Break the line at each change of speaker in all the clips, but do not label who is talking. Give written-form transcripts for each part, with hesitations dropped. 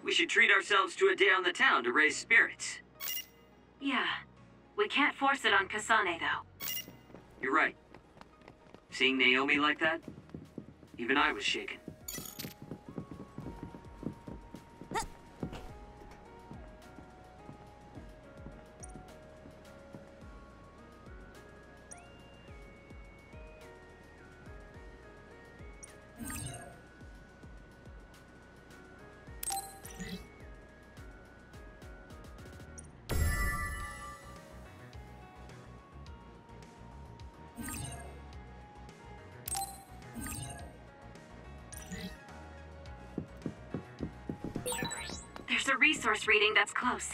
We should treat ourselves to a day on the town to raise spirits.
Yeah. We can't force it on Kasane, though.
You're right. Seeing Naomi like that, even I was shaken.
There's a resource reading that's close.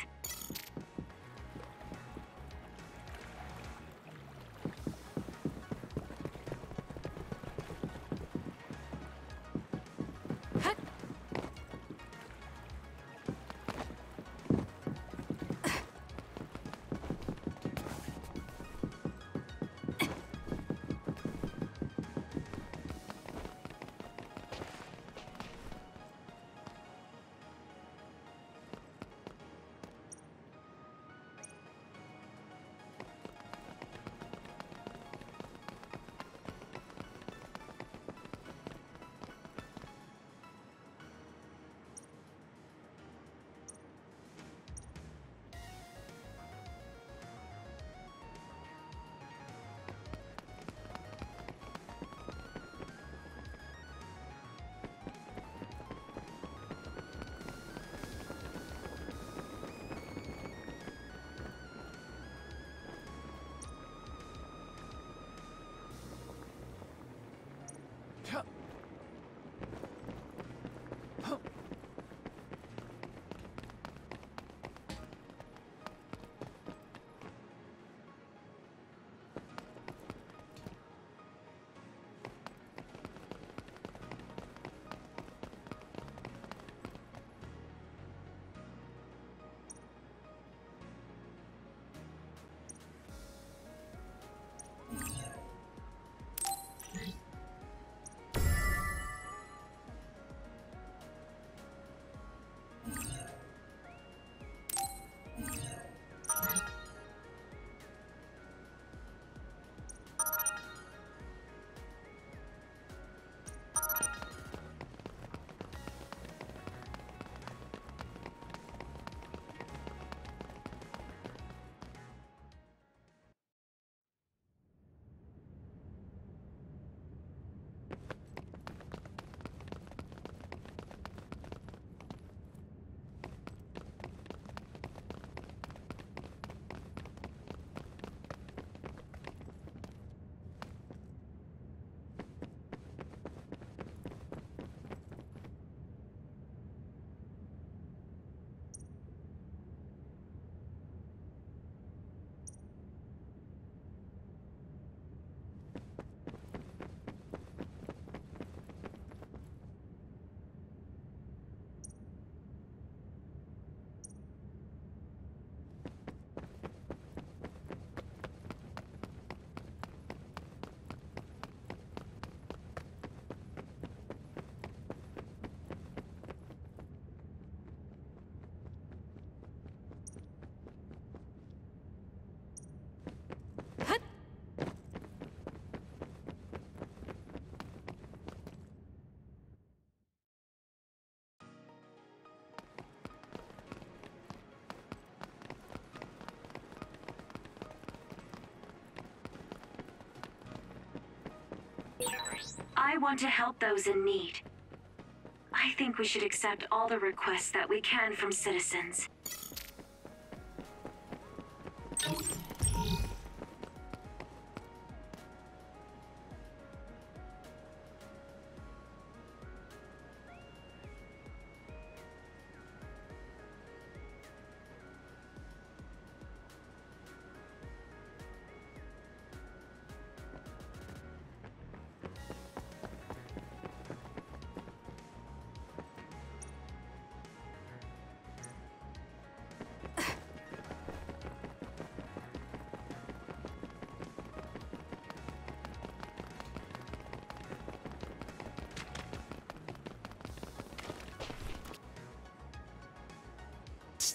I want to help those in need. I think we should accept all the requests that we can from citizens.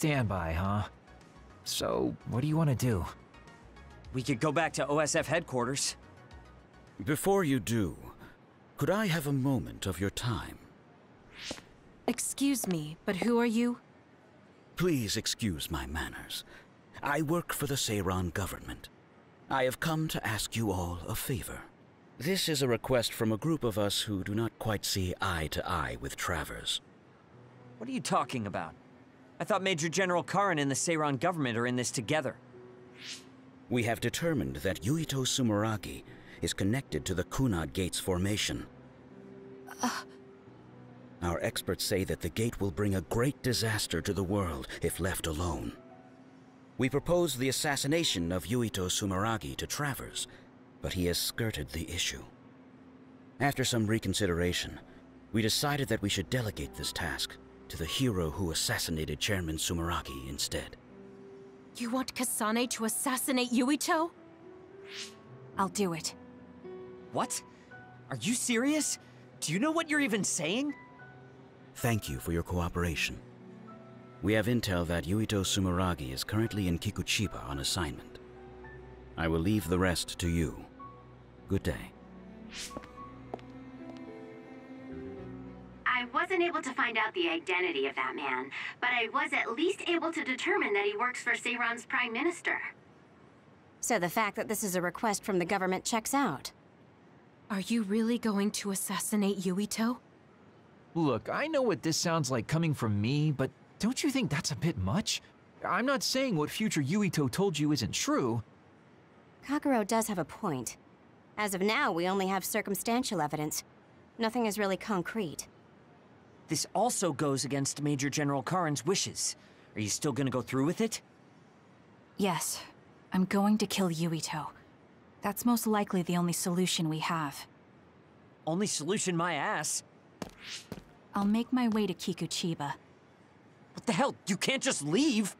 Standby, huh? So, what do you want to do?
We could go back to OSF headquarters.
Before you do, could I have a moment of your time?
Excuse me, but who are you?
Please excuse my manners. I work for the Seiran government. I have come to ask you all a favor. This is a request from a group of us who do not quite see eye to eye with Travers.
What are you talking about? I thought Major General Karin and the Seiran government are in this together.
We have determined that Yuito Sumeragi is connected to the Kunad Gate's formation. Our experts say that the gate will bring a great disaster to the world if left alone. We proposed the assassination of Yuito Sumeragi to Travers, but he has skirted the issue. After some reconsideration, we decided that we should delegate this task to the hero who assassinated Chairman Sumeragi instead.
You want Kasane to assassinate Yuito? I'll do it.
What? Are you serious? Do you know what you're even saying?
Thank you for your cooperation. We have intel that Yuito Sumeragi is currently in Kikuchiba on assignment. I will leave the rest to you. Good day.
I wasn't able to find out the identity of that man, but I was at least able to determine that he works for Seiran's Prime Minister.
So the fact that this is a request from the government checks out.
Are you really going to assassinate Yuito?
Look, I know what this sounds like coming from me, but don't you think that's a bit much? I'm not saying what future Yuito told you isn't true.
Kagero does have a point. As of now, we only have circumstantial evidence. Nothing is really concrete.
This also goes against Major General Karin's wishes. Are you still gonna go through with it?
Yes. I'm going to kill Yuito. That's most likely the only solution we have.
Only solution, my ass.
I'll make my way to Kikuchiba.
What the hell? You can't just leave!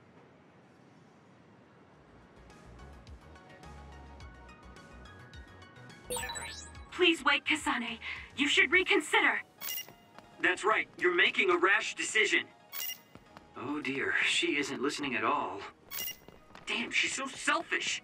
Please wait, Kasane. You should reconsider.
That's right, you're making a rash decision. Oh dear, she isn't listening at all. Damn, she's so selfish.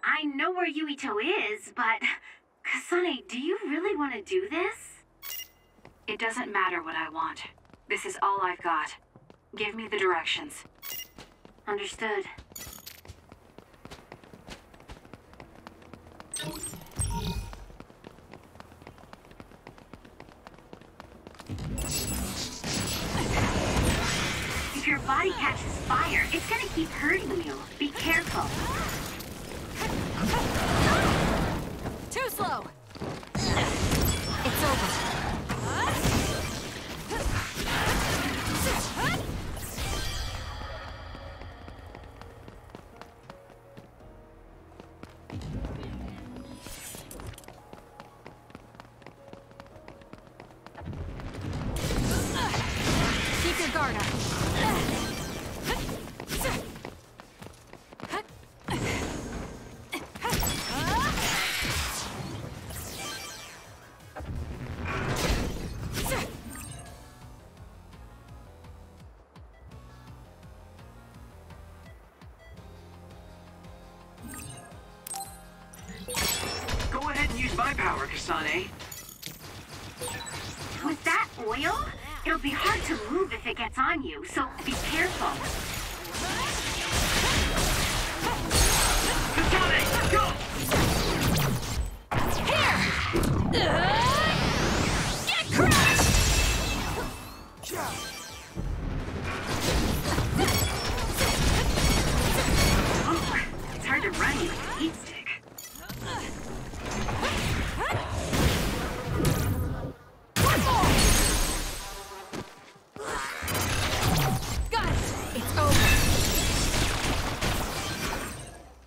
I know where Yuito is, but... Kasane, do you really want to do this? It doesn't matter what I want. This is all I've got. Give me the directions. Understood. If your body catches fire, it's gonna keep hurting you. Be careful.
Too slow! It's over. Keep your guard up.
Go ahead and use my power, Kasane.
With that oil, it'll be hard to move if it gets on you, so be careful.
Kasane, go!
Get crushed!
Oh, it's hard to run you with a heat stick.
Got it! It's over.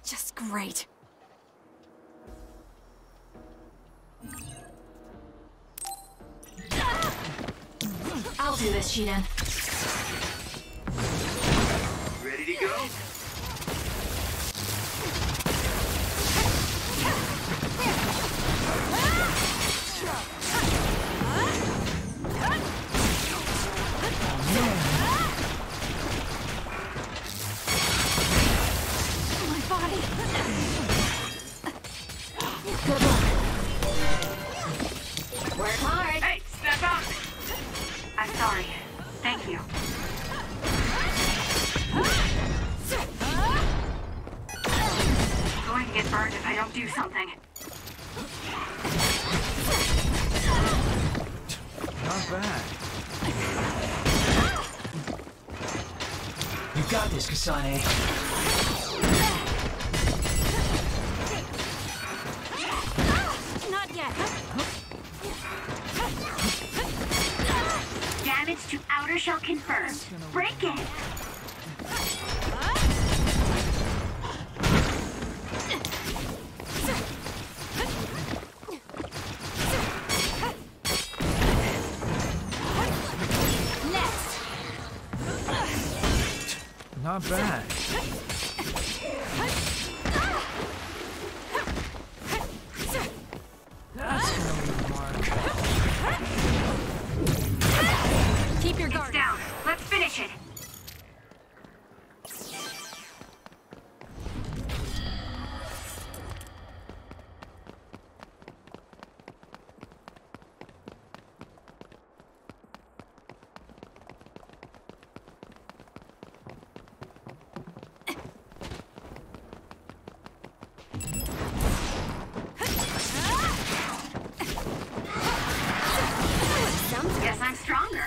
Just great. I'll do this, Shiden.
Ready to go?
My body.
Work hard.
Hey, step out!
I'm sorry. Thank you. I'm going to get burned if I don't do something.
Not bad. You got this, Kasane.
Not yet.
Damage to outer shell confirmed. Break it.
Next.
Not bad. That's gonna leave a mark.
Keep your
It's
guard.
down. Let's finish it. Guess I'm stronger.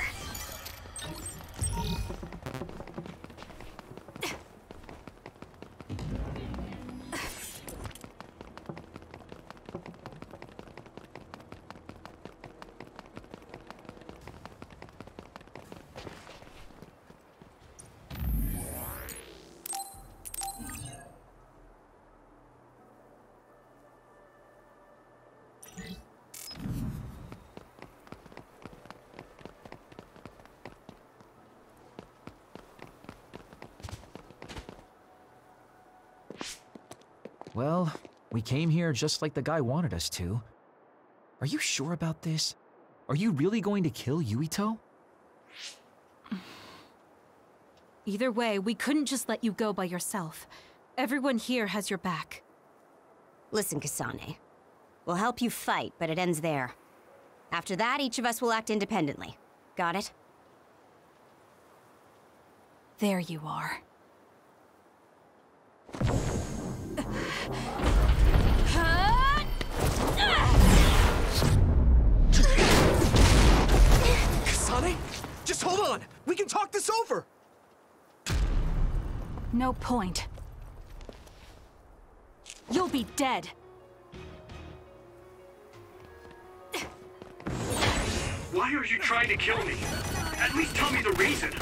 Well, we came here just like the guy wanted us to. Are you sure about this? Are you really going to kill Yuito?
Either way, we couldn't just let you go by yourself. Everyone here has your back.
Listen, Kasane. We'll help you fight, but it ends there. After that, each of us will act independently. Got it?
There you are.
Kasane? Just hold on! We can talk this over!
No point. You'll be dead.
Why are you trying to kill me? At least tell me the reason.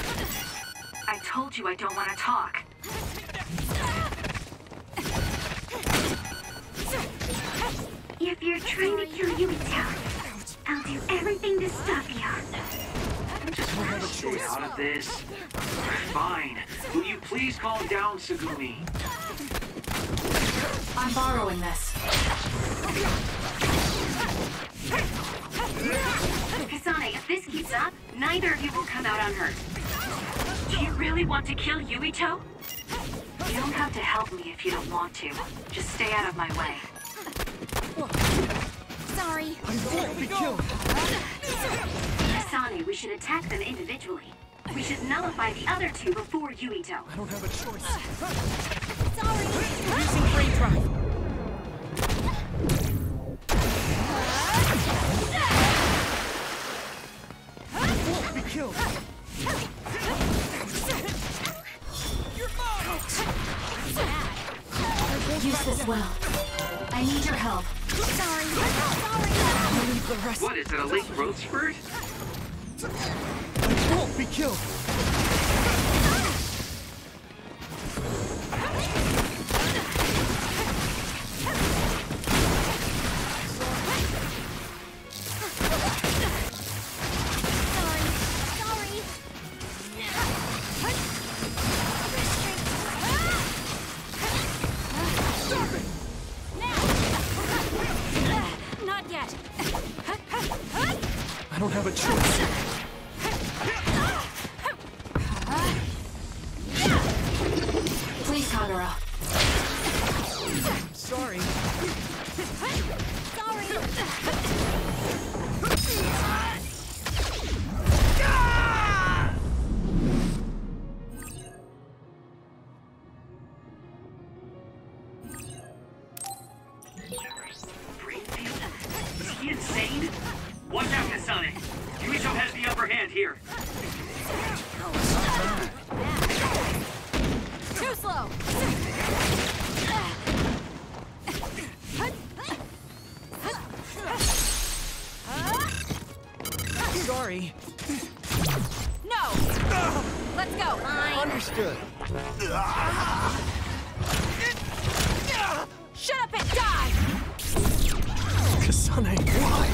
I told you I don't want to talk.
If you're trying to kill Yuito, I'll do everything to stop you.
Stay out of this. Fine. Will you please calm down, Tsugumi?
I'm borrowing this.
Kasane, if this keeps up, neither of you will come out unhurt.
Do you really want to kill Yuito? You don't have to help me if you don't want to. Just stay out of my way.
Sorry.
I won't be killed!
Kasane, we should attack them individually. We should nullify the other two before Yuito.
I don't have a choice.
Sorry.
Using brain drive.
I won't be killed!
Use this well. I need your help.
Sorry.
I'll leave the rest.
What is it, a late growth spurt?
I won't be killed!
Not yet.
I don't have a choice.
Please, Kagura.
Sorry.
Is he insane? Watch out, Kasane. Yuito has the upper hand here.
Too slow.
Sorry.
No. Let's go.
Understood.
Shut up and die.
Kasane, why?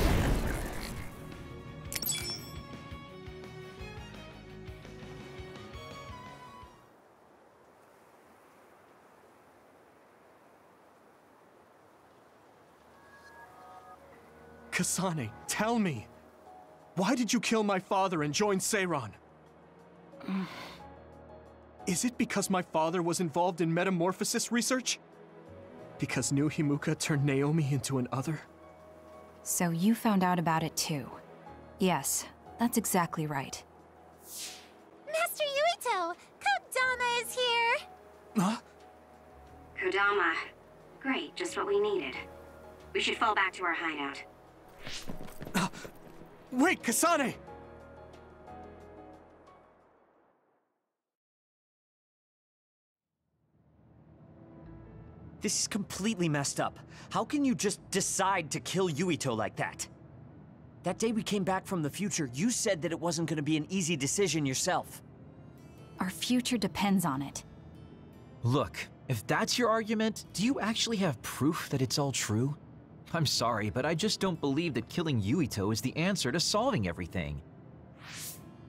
Kasane, tell me. Why did you kill my father and join Seiran? Is it because my father was involved in metamorphosis research? Because New Himuka turned Naomi into an other?
So you found out about it too. Yes, that's exactly right.
Master Yuito, Kodama is here.
Huh?
Kodama. Great, just what we needed. We should fall back to our hideout.
Wait, Kasane!
This is completely messed up. How can you just decide to kill Yuito like that? That day we came back from the future, you said that it wasn't gonna be an easy decision yourself.
Our future depends on it.
Look, if that's your argument, do you actually have proof that it's all true? I'm sorry, but I just don't believe that killing Yuito is the answer to solving everything.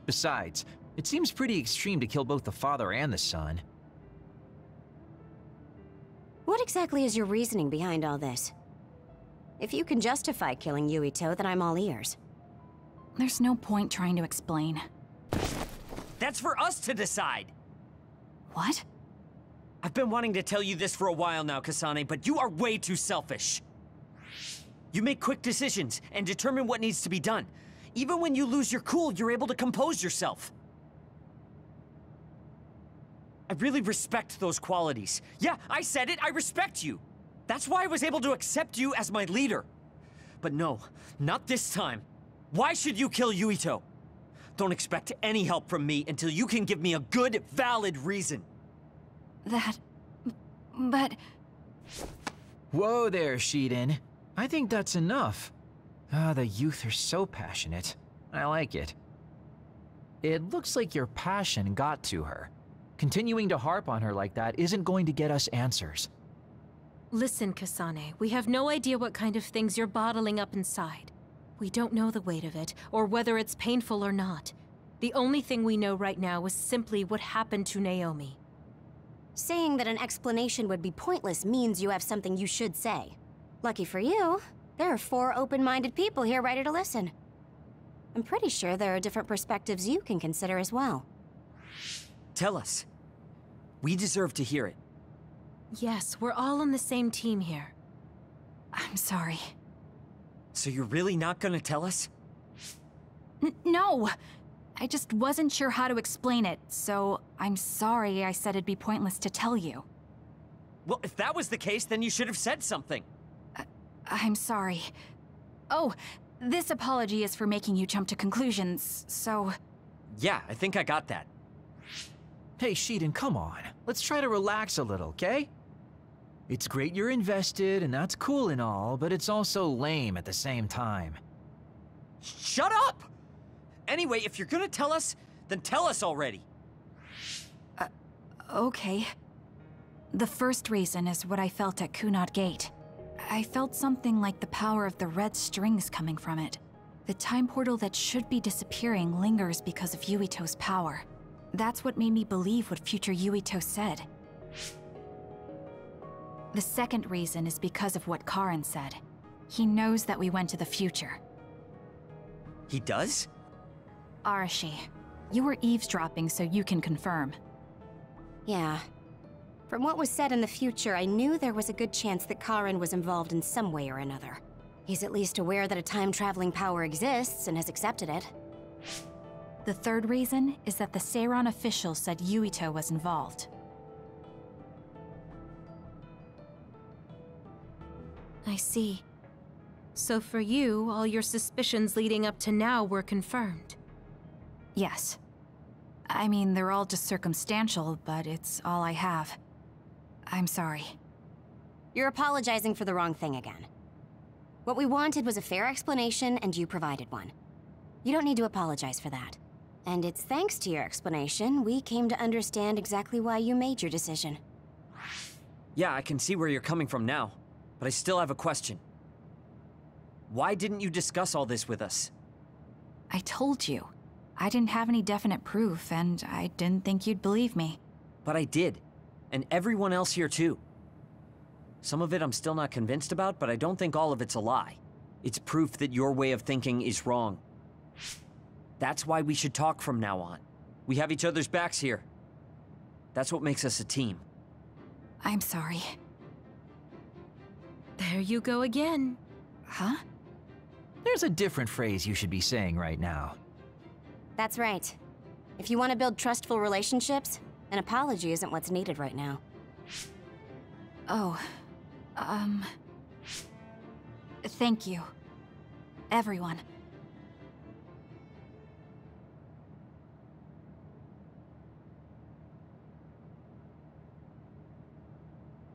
Besides, it seems pretty extreme to kill both the father and the son.
What exactly is your reasoning behind all this? If you can justify killing Yuito, then I'm all ears.
There's no point trying to explain.
That's for us to decide!
What?
I've been wanting to tell you this for a while now, Kasane, but you are way too selfish. You make quick decisions and determine what needs to be done. Even when you lose your cool, you're able to compose yourself. I really respect those qualities. Yeah, I said it, I respect you. That's why I was able to accept you as my leader. But no, not this time. Why should you kill Yuito? Don't expect any help from me until you can give me a good, valid reason.
But...
Whoa there, Shiden. I think that's enough. The youth are so passionate. I like it. It looks like your passion got to her. Continuing to harp on her like that isn't going to get us answers.
Listen, Kasane, we have no idea what kind of things you're bottling up inside. We don't know the weight of it, or whether it's painful or not. The only thing we know right now is simply what happened to Naomi.
Saying that an explanation would be pointless means you have something you should say. Lucky for you, there are 4 open-minded people here ready to listen. I'm pretty sure there are different perspectives you can consider as well.
Tell us. We deserve to hear it.
Yes, we're all on the same team here.
I'm sorry.
So you're really not gonna tell us?
No! I just wasn't sure how to explain it, so I'm sorry I said it'd be pointless to tell you.
Well, if that was the case, then you should have said something.
I'm sorry. Oh, this apology is for making you jump to conclusions, so...
Yeah, I think I got that.
Hey, Shiden, come on. Let's try to relax a little, okay? It's great you're invested, and that's cool and all, but it's also lame at the same time.
Shut up! Anyway, if you're gonna tell us, then tell us already.
Okay. The first reason is what I felt at Kunad Gate. I felt something like the power of the red strings coming from it. The time portal that should be disappearing lingers because of Yuito's power. That's what made me believe what future Yuito said. The second reason is because of what Karin said. He knows that we went to the future.
He does?
Arashi, you were eavesdropping so you can confirm.
Yeah. From what was said in the future, I knew there was a good chance that Karin was involved in some way or another. He's at least aware that a time-traveling power exists and has accepted it.
The third reason is that the Seiran official said Yuito was involved.
I see. So for you, all your suspicions leading up to now were confirmed.
Yes. I mean, they're all just circumstantial, but it's all I have. I'm sorry.
You're apologizing for the wrong thing again. What we wanted was a fair explanation, and you provided one. You don't need to apologize for that. And it's thanks to your explanation, we came to understand exactly why you made your decision.
Yeah, I can see where you're coming from now, but I still have a question. Why didn't you discuss all this with us?
I told you. I didn't have any definite proof, and I didn't think you'd believe me.
But I did. And everyone else here too. Some of it I'm still not convinced about, but I don't think all of it's a lie. It's proof that your way of thinking is wrong. That's why we should talk from now on. We have each other's backs here. That's what makes us a team.
I'm sorry.
There you go again.
Huh?
There's a different phrase you should be saying right now.
That's right. If you want to build trustful relationships, an apology isn't what's needed right now.
Oh, thank you. Everyone.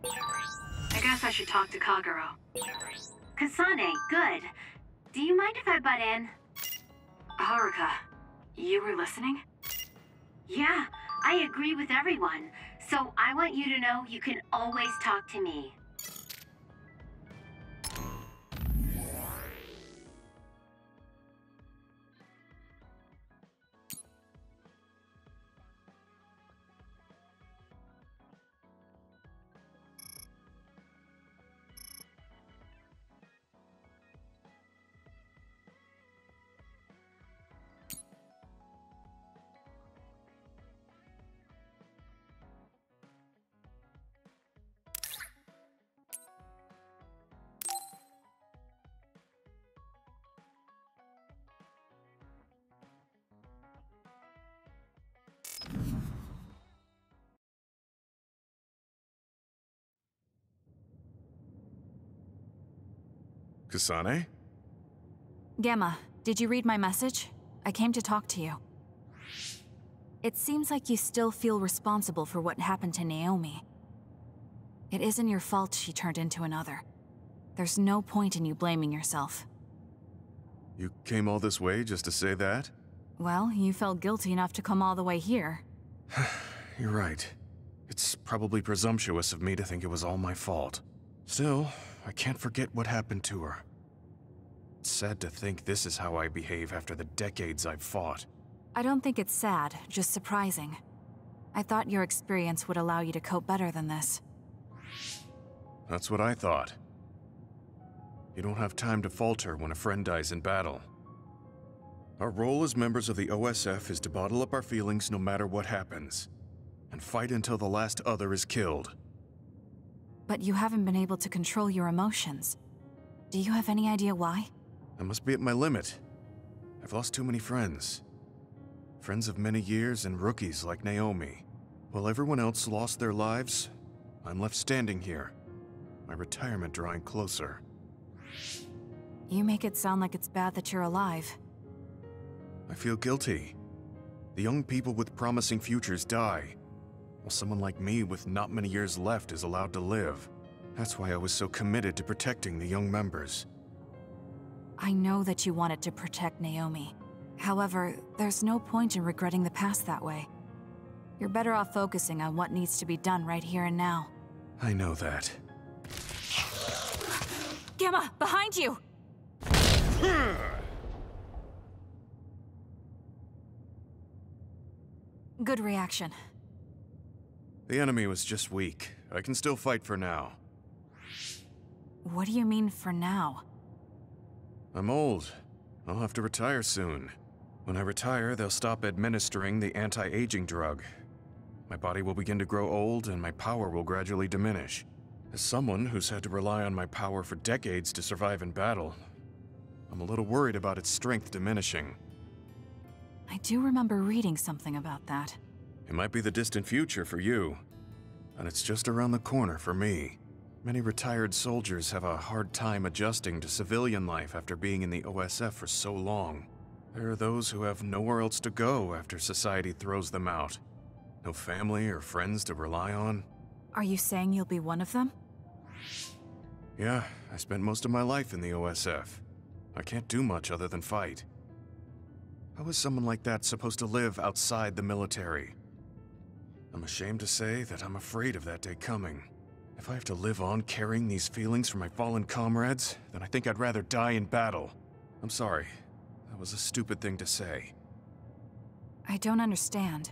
I guess I should talk to Kagero.
Kasane, good. Do you mind if I butt in?
Haruka, you were listening?
Yeah, I agree with everyone. So I want you to know you can always talk to me.
Kasane?
Gamma, did you read my message? I came to talk to you. It seems like you still feel responsible for what happened to Naomi. It isn't your fault she turned into another. There's no point in you blaming yourself.
You came all this way just to say that?
Well, you felt guilty enough to come all the way here.
You're right. It's probably presumptuous of me to think it was all my fault. Still, I can't forget what happened to her. It's sad to think this is how I behave after the decades I've fought.
I don't think it's sad, just surprising. I thought your experience would allow you to cope better than this.
That's what I thought. You don't have time to falter when a friend dies in battle. Our role as members of the OSF is to bottle up our feelings no matter what happens, and fight until the last other is killed.
But you haven't been able to control your emotions. Do you have any idea why?
I must be at my limit. I've lost too many friends. Friends of many years and rookies like Naomi. While everyone else lost their lives, I'm left standing here, my retirement drawing closer.
You make it sound like it's bad that you're alive.
I feel guilty. The young people with promising futures die, while someone like me with not many years left is allowed to live. That's why I was so committed to protecting the young members.
I know that you wanted to protect Naomi. However, there's no point in regretting the past that way. You're better off focusing on what needs to be done right here and now.
I know that.
Gamma, behind you! Good reaction.
The enemy was just weak. I can still fight for now.
What do you mean for now?
I'm old. I'll have to retire soon. When I retire, they'll stop administering the anti-aging drug. My body will begin to grow old and my power will gradually diminish. As someone who's had to rely on my power for decades to survive in battle, I'm a little worried about its strength diminishing.
I do remember reading something about that.
It might be the distant future for you, and it's just around the corner for me. Many retired soldiers have a hard time adjusting to civilian life after being in the OSF for so long. There are those who have nowhere else to go after society throws them out. No family or friends to rely on.
Are you saying you'll be one of them?
Yeah, I spent most of my life in the OSF. I can't do much other than fight. How is someone like that supposed to live outside the military? I'm ashamed to say that I'm afraid of that day coming. If I have to live on carrying these feelings for my fallen comrades, then I think I'd rather die in battle. I'm sorry. That was a stupid thing to say.
I don't understand.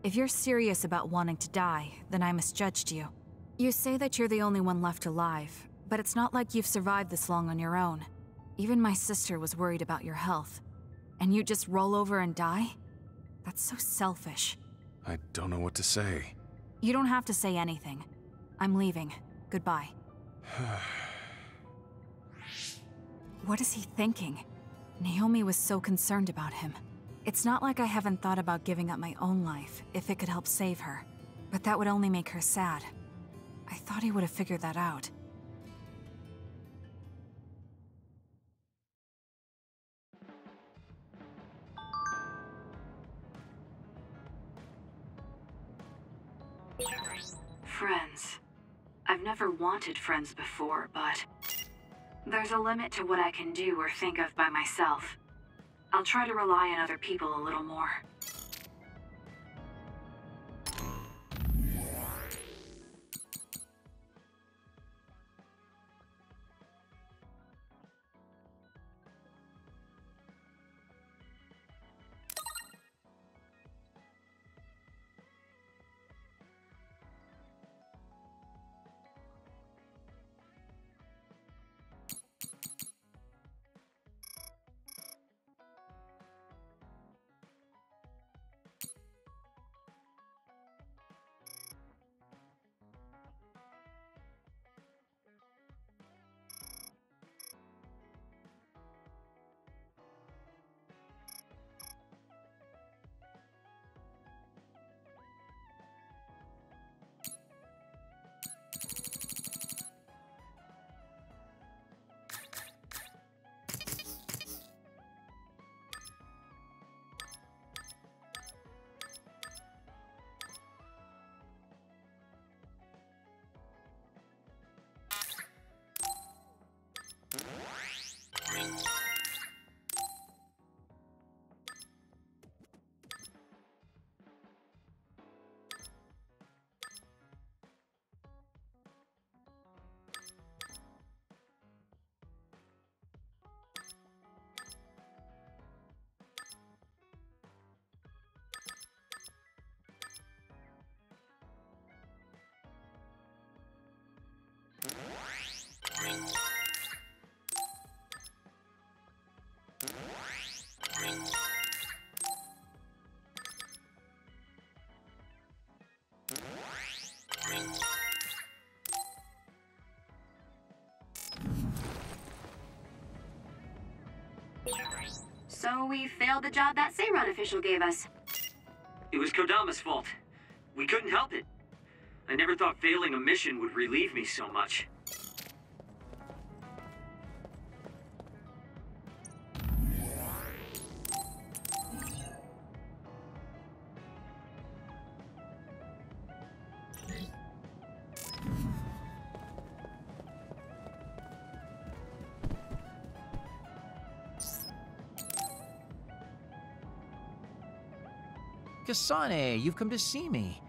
If you're serious about wanting to die, then I misjudged you. You say that you're the only one left alive, but it's not like you've survived this long on your own. Even my sister was worried about your health. And you just roll over and die? That's so selfish.
I don't know what to say.
You don't have to say anything. I'm leaving. Goodbye. What is he thinking? Naomi was so concerned about him. It's not like I haven't thought about giving up my own life if it could help save her. But that would only make her sad. I thought he would have figured that out.
Friends. I've never wanted friends before, but there's a limit to what I can do or think of by myself. I'll try to rely on other people a little more.
So we failed the job that Seiran official gave us.
It was Kodama's fault. We couldn't help it. I never thought failing a mission would relieve me so much.
Kasane, you've come to see me.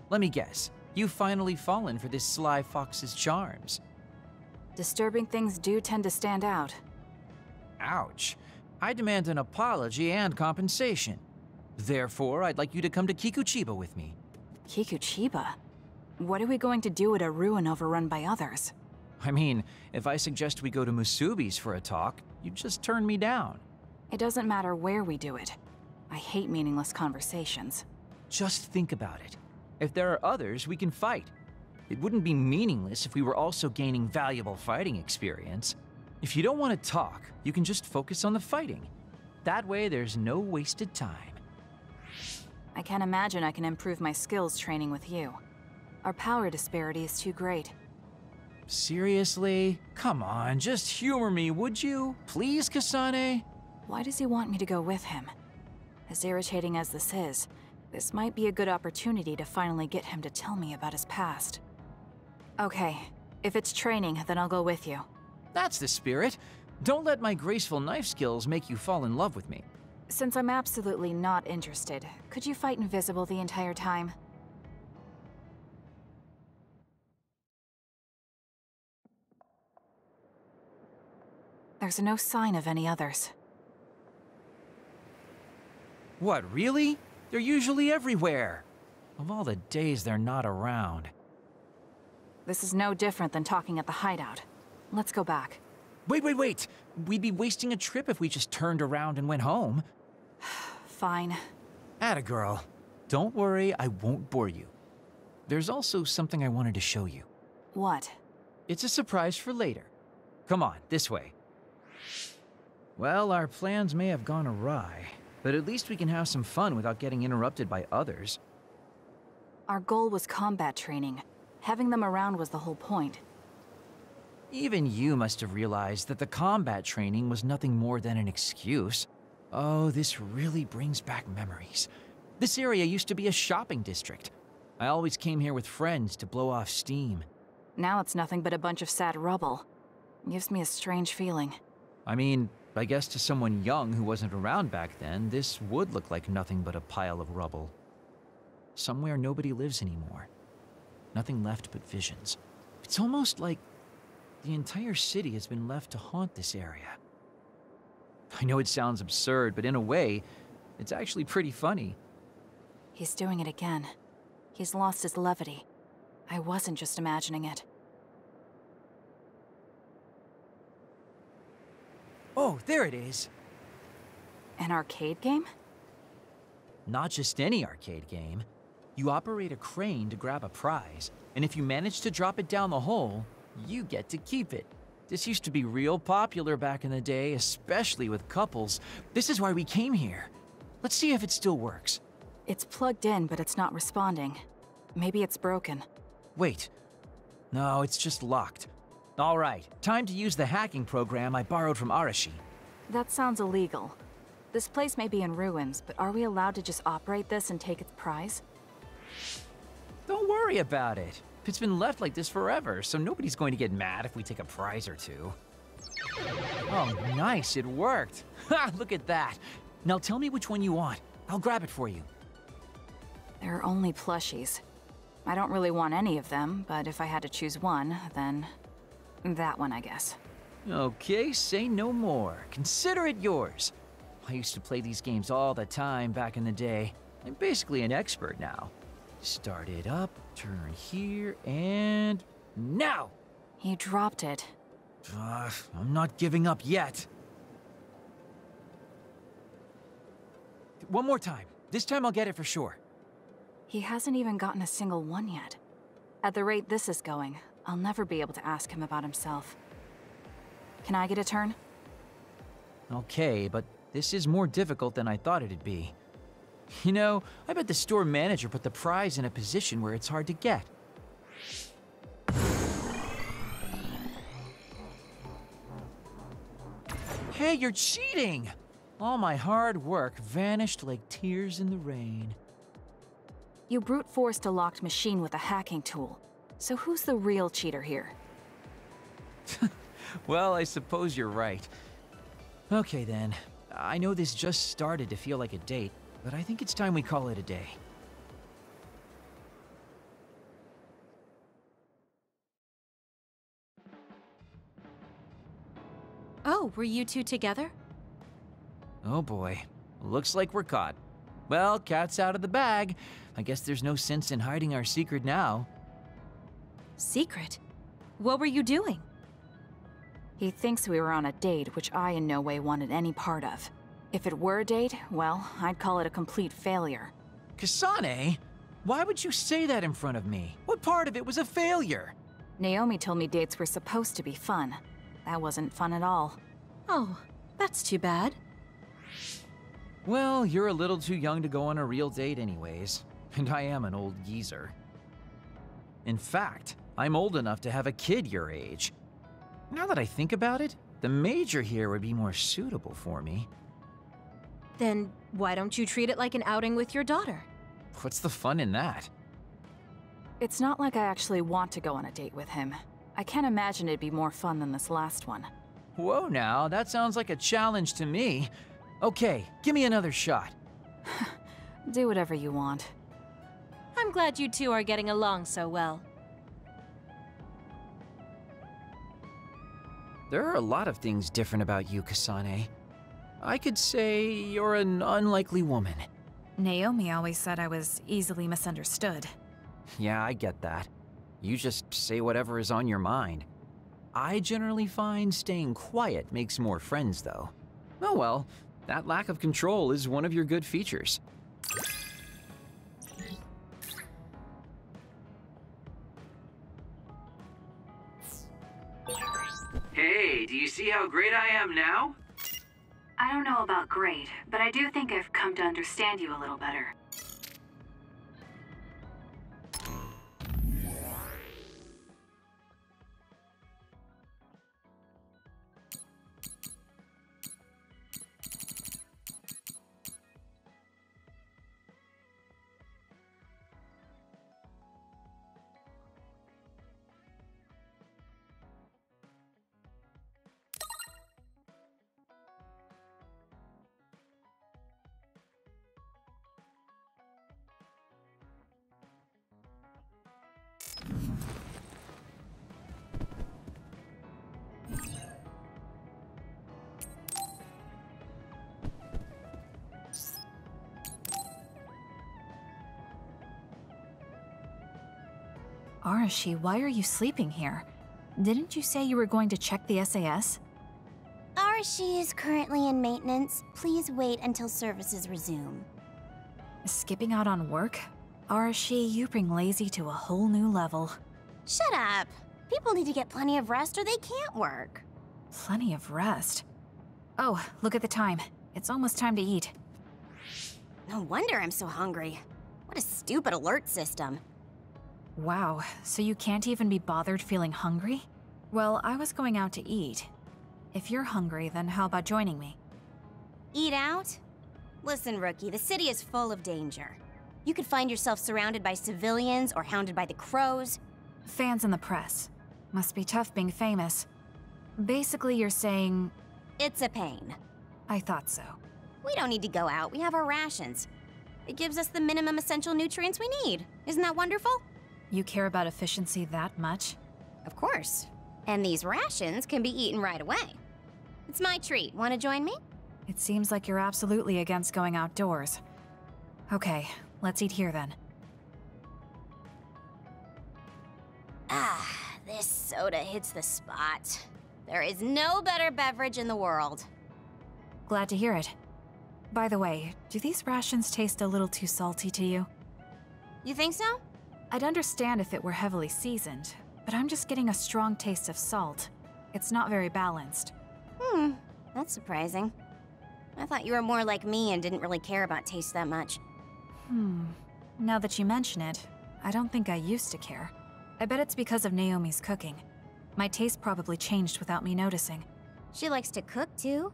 Let me guess, you've finally fallen for this sly fox's charms.
Disturbing things do tend to stand out.
Ouch. I demand an apology and compensation. Therefore, I'd like you to come to Kikuchiba with me.
Kikuchiba? What are we going to do at a ruin overrun by others?
I mean, if I suggest we go to Musubi's for a talk, you'd just turn me down.
It doesn't matter where we do it. I hate meaningless conversations.
Just think about it. If there are others, we can fight. It wouldn't be meaningless if we were also gaining valuable fighting experience. If you don't want to talk, you can just focus on the fighting. That way, there's no wasted time.
I can't imagine I can improve my skills training with you. Our power disparity is too great.
Seriously? Come on, just humor me, would you? Please, Kasane?
Why does he want me to go with him? As irritating as this is, this might be a good opportunity to finally get him to tell me about his past. Okay, if it's training, then I'll go with you.
That's the spirit. Don't let my graceful knife skills make you fall in love with me.
Since I'm absolutely not interested, could you fight invisible the entire time? There's no sign of any others.
What, really? They're usually everywhere. Of all the days they're not around.
This is no different than talking at the hideout. Let's go back.
Wait! We'd be wasting a trip if we just turned around and went home.
Fine.
Atta girl. Don't worry, I won't bore you. There's also something I wanted to show you.
What?
It's a surprise for later. Come on, this way. Well, our plans may have gone awry, but at least we can have some fun without getting interrupted by others.
Our goal was combat training. Having them around was the whole point.
Even you must have realized that the combat training was nothing more than an excuse. Oh, this really brings back memories. This area used to be a shopping district. I always came here with friends to blow off steam.
Now it's nothing but a bunch of sad rubble. Gives me a strange feeling.
I mean, I guess to someone young who wasn't around back then, this would look like nothing but a pile of rubble. Somewhere nobody lives anymore. Nothing left but visions. It's almost like the entire city has been left to haunt this area. I know it sounds absurd, but in a way, it's actually pretty funny.
He's doing it again. He's lost his levity. I wasn't just imagining it.
Oh, there it is.
An arcade game?
Not just any arcade game. You operate a crane to grab a prize, and if you manage to drop it down the hole, you get to keep it. This used to be real popular back in the day, especially with couples. This is why we came here. Let's see if it still works.
It's plugged in, but it's not responding. Maybe it's broken.
Wait. No, it's just locked. All right, time to use the hacking program I borrowed from Arashi.
That sounds illegal. This place may be in ruins, but are we allowed to just operate this and take its prize?
Don't worry about it. It's been left like this forever, so nobody's going to get mad if we take a prize or two. Oh, nice, it worked. Ha, look at that. Now tell me which one you want. I'll grab it for you.
There are only plushies. I don't really want any of them, but if I had to choose one, then that one, I guess.
Okay, say no more. Consider it yours. I used to play these games all the time back in the day. I'm basically an expert now. Start it up, turn here, and now!
He dropped it.
I'm not giving up yet. One more time. This time I'll get it for sure.
He hasn't even gotten a single one yet. At the rate this is going, I'll never be able to ask him about himself. Can I get a turn?
Okay, but This is more difficult than I thought it'd be. You know, I bet the store manager put the prize in a position where it's hard to get. Hey, you're cheating! All my hard work vanished like tears in the rain.
You brute forced a locked machine with a hacking tool. So who's the real cheater here?
Well, I suppose you're right. Okay then, I know this just started to feel like a date, but I think it's time we call it a day.
Oh, were you two together?
Oh boy, looks like we're caught. Well, cat's out of the bag. I guess there's no sense in hiding our secret now.
Secret? What were you doing?
He thinks we were on a date, which I in no way wanted any part of. If it were a date, well, I'd call it a complete failure.
Kasane? Why would you say that in front of me? What part of it was a failure?
Naomi told me dates were supposed to be fun. That wasn't fun at all.
Oh, that's too bad.
Well, you're a little too young to go on a real date anyways, and I am an old geezer. In fact, I'm old enough to have a kid your age. Now that I think about it, the major here would be more suitable for me.
Then why don't you treat it like an outing with your daughter?
What's the fun in that?
It's not like I actually want to go on a date with him. I can't imagine it'd be more fun than this last one.
Whoa now, that sounds like a challenge to me. Okay, give me another shot.
Do whatever you want.
I'm glad you two are getting along so well.
There are a lot of things different about you, Kasane. I could say you're an unlikely woman.
Naomi always said I was easily misunderstood.
Yeah, I get that. You just say whatever is on your mind. I generally find staying quiet makes more friends, though. Oh well, that lack of control is one of your good features.
Hey, do you see how great I am now?
I don't know about great, but I do think I've come to understand you a little better.
Arashi, why are you sleeping here? Didn't you say you were going to check the SAS?
Arashi is currently in maintenance. Please wait until services resume.
Skipping out on work? Arashi, you bring lazy to a whole new level.
Shut up. People need to get plenty of rest or they can't work.
Plenty of rest? Oh, look at the time. It's almost time to eat.
No wonder I'm so hungry. What a stupid alert system.
Wow, so you can't even be bothered feeling hungry? Well, I was going out to eat. If you're hungry, then how about joining me?
Eat out? Listen, Rookie, the city is full of danger. You could find yourself surrounded by civilians or hounded by the crows.
Fans in the press. Must be tough being famous. Basically, you're saying...
It's a pain.
I thought so.
We don't need to go out. We have our rations. It gives us the minimum essential nutrients we need. Isn't that wonderful?
You care about efficiency that much?
Of course. And these rations can be eaten right away. It's my treat. Want to join me?
It seems like you're absolutely against going outdoors. Okay, let's eat here then.
Ah, this soda hits the spot. There is no better beverage in the world.
Glad to hear it. By the way, do these rations taste a little too salty to you?
You think so?
I'd understand if it were heavily seasoned, but I'm just getting a strong taste of salt. It's not very balanced.
That's surprising. I thought you were more like me and didn't really care about taste that much.
Now that you mention it, I don't think I used to care. I bet it's because of Naomi's cooking. My taste probably changed without me noticing.
She likes to cook, too.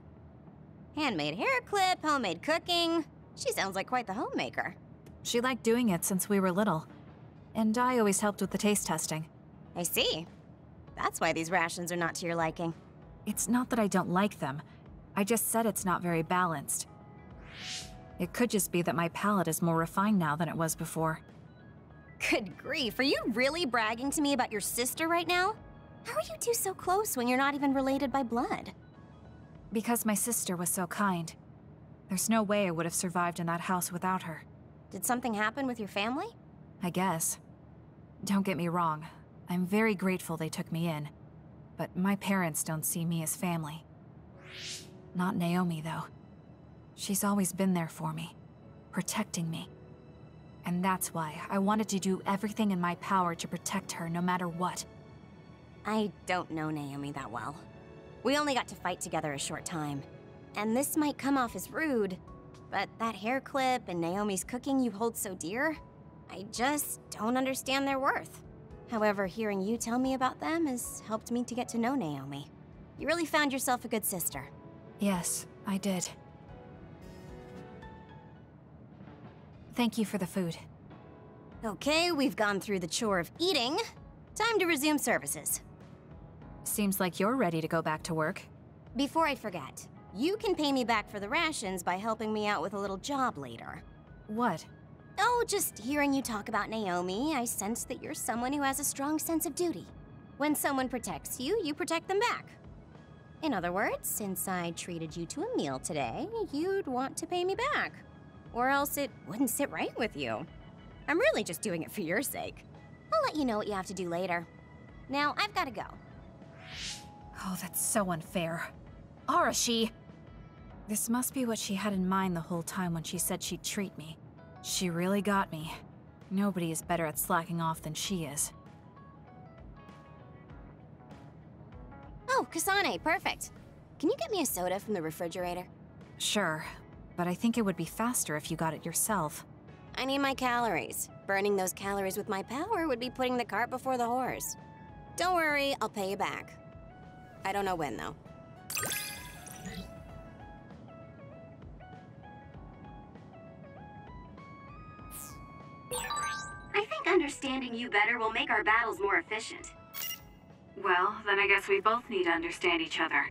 Handmade hair clip, homemade cooking. She sounds like quite the homemaker.
She liked doing it since we were little. And I always helped with the taste testing.
I see. That's why these rations are not to your liking.
It's not that I don't like them. I just said it's not very balanced. It could just be that my palate is more refined now than it was before.
Good grief, are you really bragging to me about your sister right now? How are you two so close when you're not even related by blood?
Because my sister was so kind. There's no way I would have survived in that house without her.
Did something happen with your family?
I guess. Don't get me wrong. I'm very grateful they took me in. But my parents don't see me as family. Not Naomi, though. She's always been there for me, protecting me. And that's why I wanted to do everything in my power to protect her no matter what.
I don't know Naomi that well. We only got to fight together a short time. And this might come off as rude, but that hair clip and Naomi's cooking you hold so dear, I just don't understand their worth. However, hearing you tell me about them has helped me to get to know Naomi. You really found yourself a good sister.
Yes, I did. Thank you for the food.
Okay, we've gone through the chore of eating. Time to resume services.
Seems like you're ready to go back to work.
Before I forget, you can pay me back for the rations by helping me out with a little job later.
What?
Oh, just hearing you talk about Naomi, I sense that you're someone who has a strong sense of duty. When someone protects you, you protect them back. In other words, since I treated you to a meal today, you'd want to pay me back. Or else it wouldn't sit right with you. I'm really just doing it for your sake. I'll let you know what you have to do later. Now, I've got to go.
Oh, that's so unfair. Arashi! This must be what she had in mind the whole time when she said she'd treat me. She really got me. Nobody is better at slacking off than she is.
Oh, Kasane, perfect. Can you get me a soda from the refrigerator?
Sure, but I think it would be faster if you got it yourself.
I need my calories. Burning those calories with my power would be putting the cart before the horse. Don't worry, I'll pay you back. I don't know when, though.
I think understanding you better will make our battles more efficient.
Well, then I guess we both need to understand each other.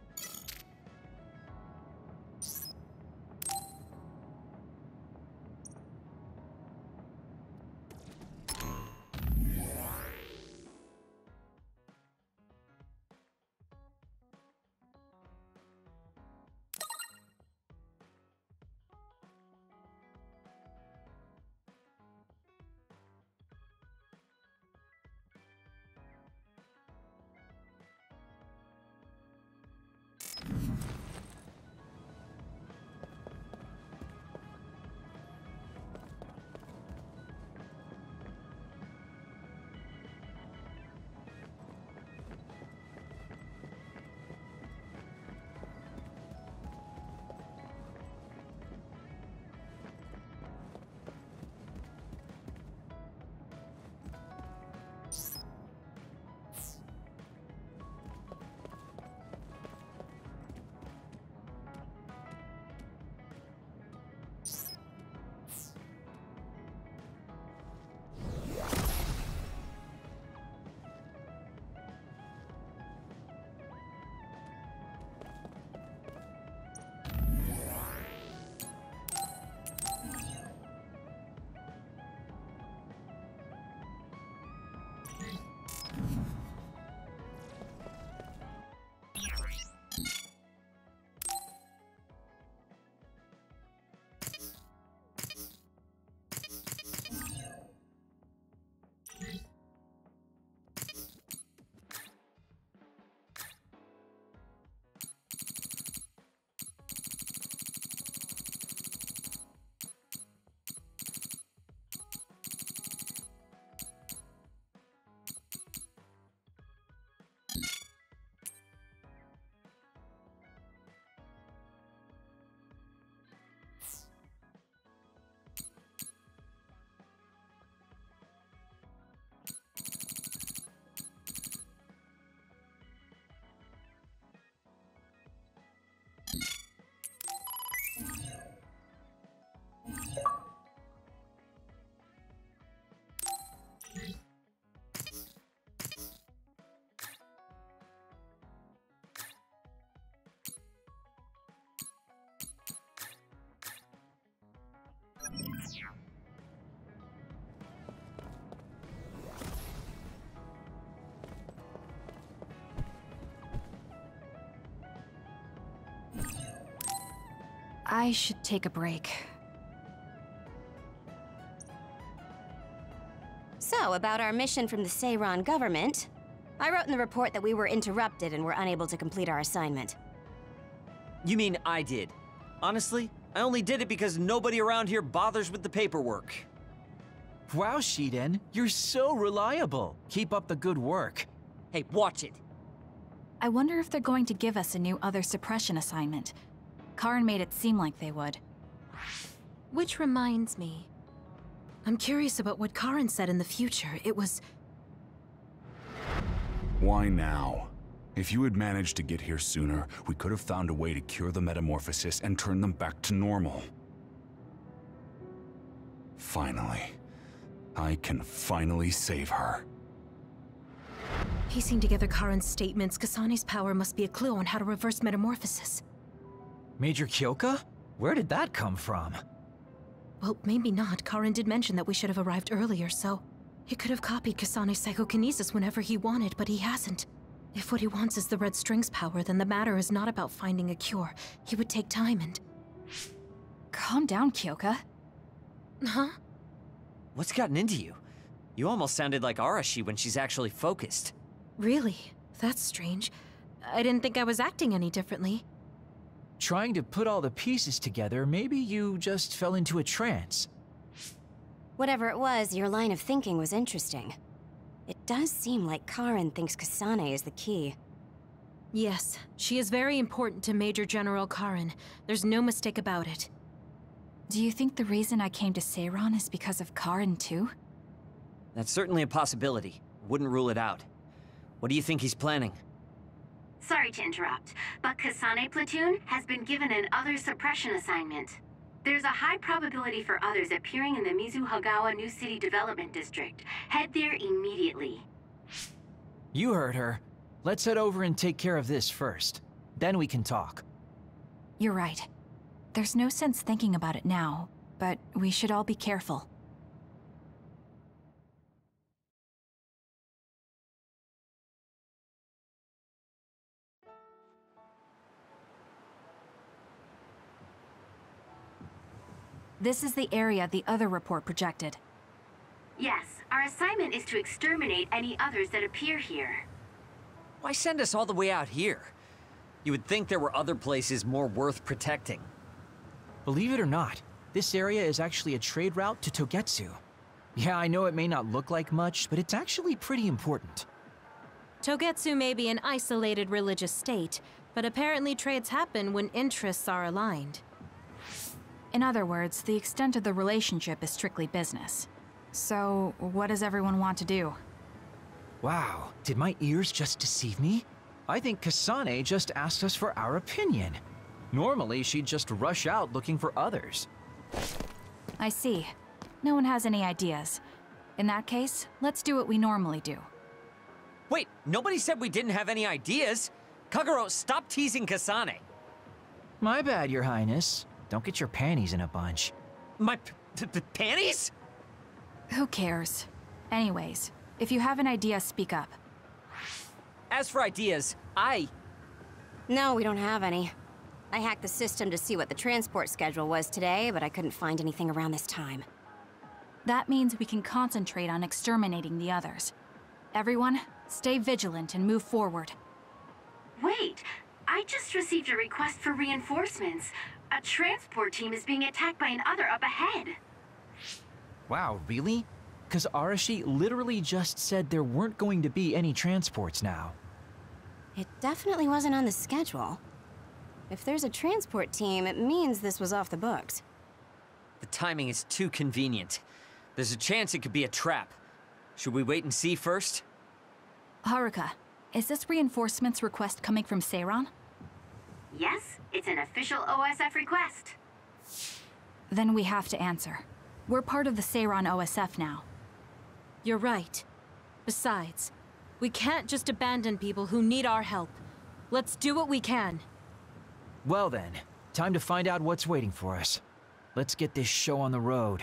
I should take a break.
So, about our mission from the Seiran government, I wrote in the report that we were interrupted and were unable to complete our assignment.
You mean I did? Honestly, I only did it because nobody around here bothers with the paperwork.
Wow, Shiden, you're so reliable. Keep up the good work.
Hey, watch it.
I wonder if they're going to give us a new other suppression assignment. Karin made it seem like they would.
Which reminds me, I'm curious about what Karin said in the future. It was...
Why now? If you had managed to get here sooner, we could have found a way to cure the metamorphosis and turn them back to normal. Finally. I can finally save her.
Piecing together Karin's statements, Kasane's power must be a clue on how to reverse metamorphosis.
Major Kyoka? Where did that come from?
Well, maybe not. Karin did mention that we should have arrived earlier, so... He could have copied Kasane's psychokinesis whenever he wanted, but he hasn't. If what he wants is the Red String's power, then the matter is not about finding a cure. He would take time and...
Calm down, Kyoka.
Huh?
What's gotten into you? You almost sounded like Arashi when she's actually focused.
Really? That's strange. I didn't think I was acting any differently.
Trying to put all the pieces together, maybe you just fell into a trance.
Whatever it was, your line of thinking was interesting. It does seem like Karin thinks Kasane is the key.
Yes, she is very important to Major General Karin. There's no mistake about it.
Do you think the reason I came to Seiran is because of Karin too?
That's certainly a possibility. Wouldn't rule it out. What do you think he's planning?
Sorry to interrupt, but Kasane Platoon has been given an other suppression assignment. There's a high probability for others appearing in the Mizuhagawa New City Development District. Head there immediately.
You heard her. Let's head over and take care of this first. Then we can talk.
You're right. There's no sense thinking about it now, but we should all be careful. This is the area the other report projected.
Yes, our assignment is to exterminate any others that appear here.
Why send us all the way out here? You would think there were other places more worth protecting.
Believe it or not, this area is actually a trade route to Togetsu. Yeah, I know it may not look like much, but it's actually pretty important.
Togetsu may be an isolated religious state, but apparently trades happen when interests are aligned.
In other words, the extent of the relationship is strictly business. So, what does everyone want to do?
Wow, did my ears just deceive me? I think Kasane just asked us for our opinion. Normally, she'd just rush out looking for others.
I see. No one has any ideas. In that case, let's do what we normally do.
Wait, nobody said we didn't have any ideas. Kagero, stop teasing Kasane.
My bad, Your Highness. Don't get your panties in a bunch.
My panties?
Who cares? Anyways, if you have an idea, speak up.
As for ideas,
No, we don't have any. I hacked the system to see what the transport schedule was today, but I couldn't find anything around this time.
That means we can concentrate on exterminating the others. Everyone, stay vigilant and move forward.
Wait, I just received a request for reinforcements. A transport team is being attacked by an other up ahead.
Wow, really? Because Arashi literally just said there weren't going to be any transports now.
It definitely wasn't on the schedule. If there's a transport team, it means this was off the books.
The timing is too convenient. There's a chance it could be a trap. Should we wait and see first?
Haruka, is this reinforcements request coming from Seiran?
Yes, it's an official OSF request.
Then we have to answer. We're part of the Seiran OSF now.
You're right. Besides, we can't just abandon people who need our help. Let's do what we can.
Well then, time to find out what's waiting for us. Let's get this show on the road.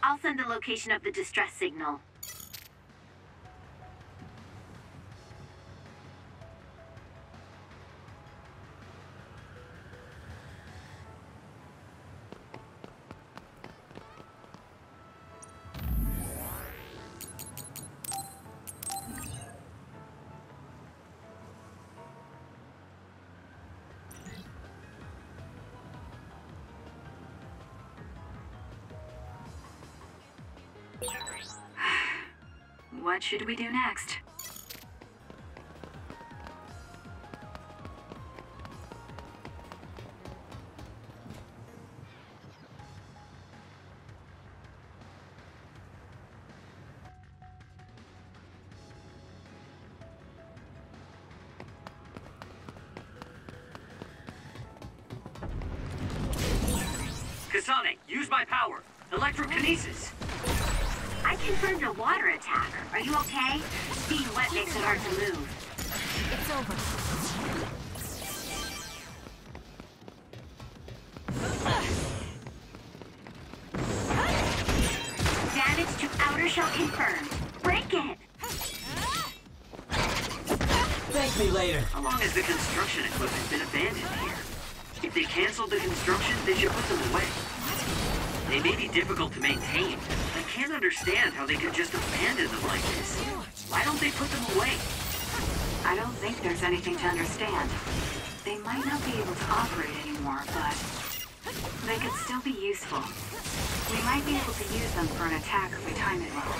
I'll send the location of the distress signal.
What should we do next?
Kasane, use my power. Electrokinesis.
I confirmed a water attack. Are you okay? Being wet makes it hard to move.
It's over.
Damage to outer shell confirmed. Break it!
Thank me later.
How long has the construction equipment been abandoned here? If they canceled the construction, they should put them away. They may be difficult to maintain. I can't understand how they could just abandon them like this. Why don't they put them away?
I don't think there's anything to understand. They might not be able to operate anymore, but they could still be useful. We might be able to use them for an attack if we time it well.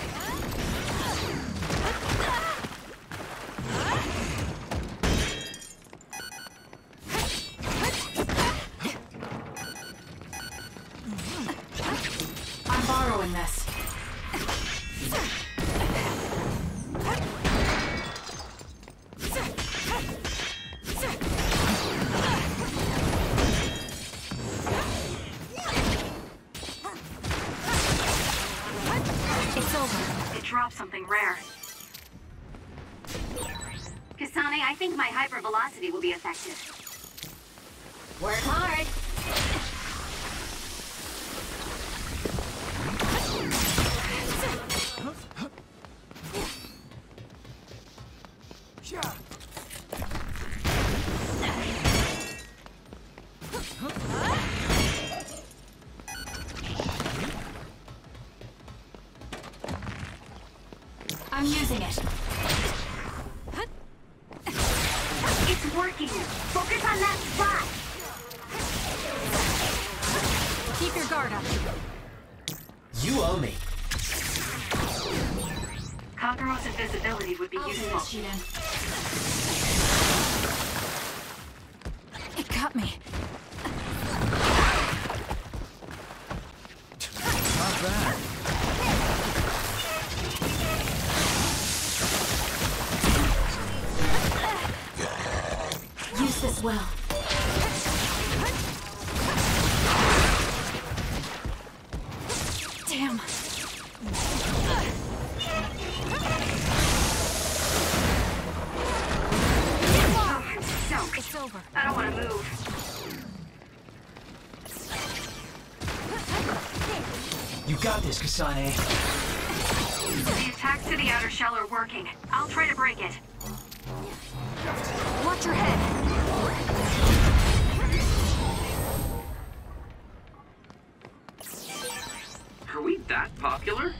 I'm borrowing this.
It's over.
It dropped something rare.
Kasane, I think my hypervelocity will be effective. Work hard!
I'm using it.
It's working! Focus on that spot!
Keep your guard up.
You owe me.
Kakero's invisibility would be useful.
It got me.
Not bad.
Use this well. Damn. It's over.
I don't want to move.
You got this, Kasane.
The attacks to the outer shell are working. I'll try to break it.
Watch your head.
Are we that popular?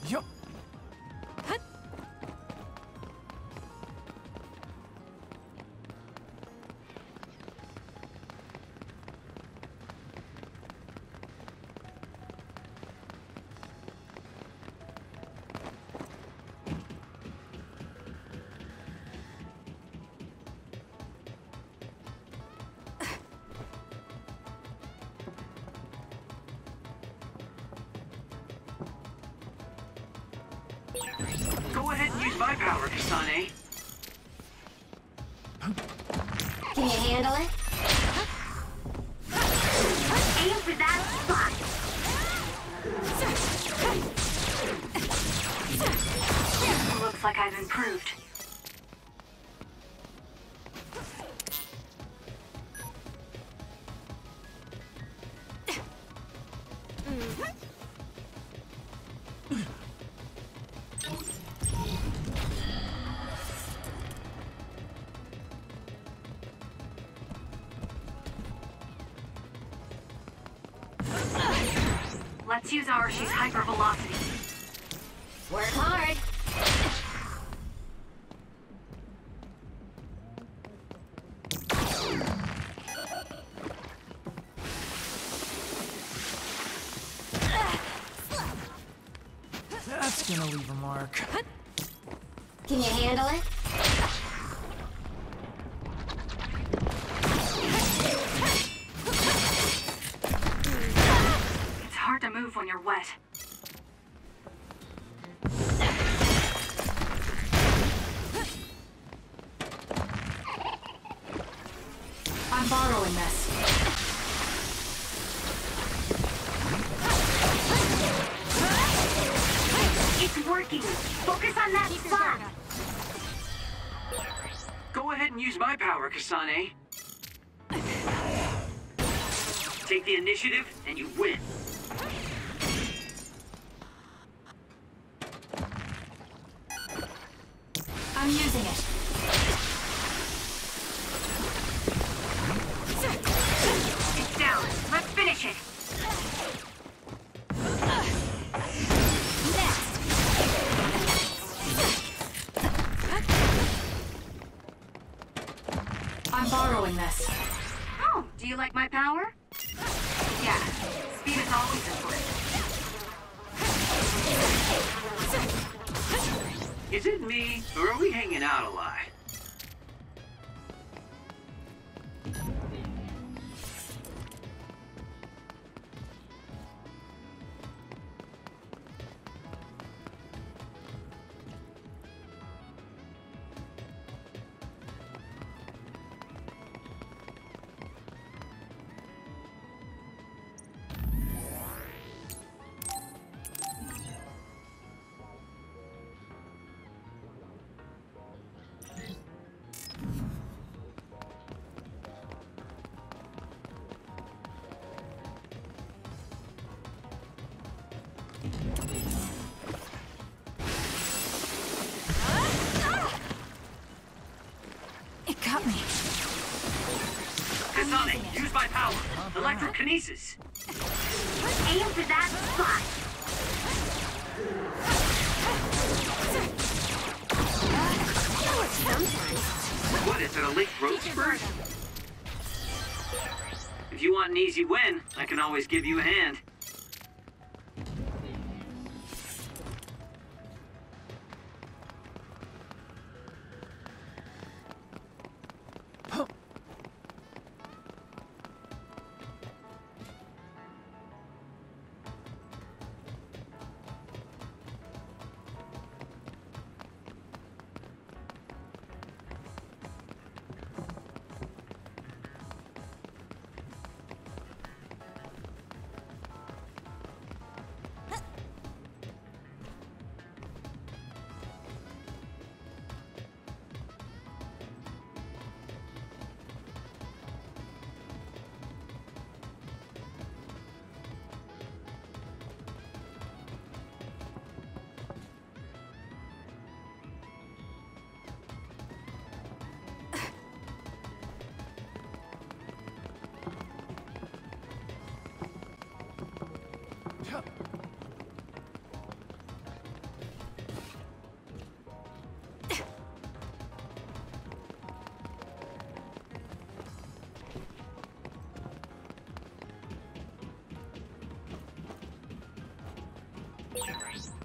Yup.
Go ahead and use my power, Kasane.
Can you handle it?
Aim for that spot.
Looks like I've improved. Let's use Arshi's hypervelocity.
Work hard.
That's gonna leave a mark.
Can you handle it?
It's hard to move when you're wet. I'm borrowing this.
It's working. Focus on that spot.
Go ahead and use my power, Kasane. Take the initiative, and you win.
I'm using it.
It's down. Let's finish it.
I'm borrowing this.
Oh, do you like my power?
Yeah, speed is always important.
Is it me, or are we hanging out a lot?
It got me.
Kasane, use my power. Electrokinesis.
Aim for that spot.
What, is it a late growth spurt? If you want an easy win, I can always give you a hand.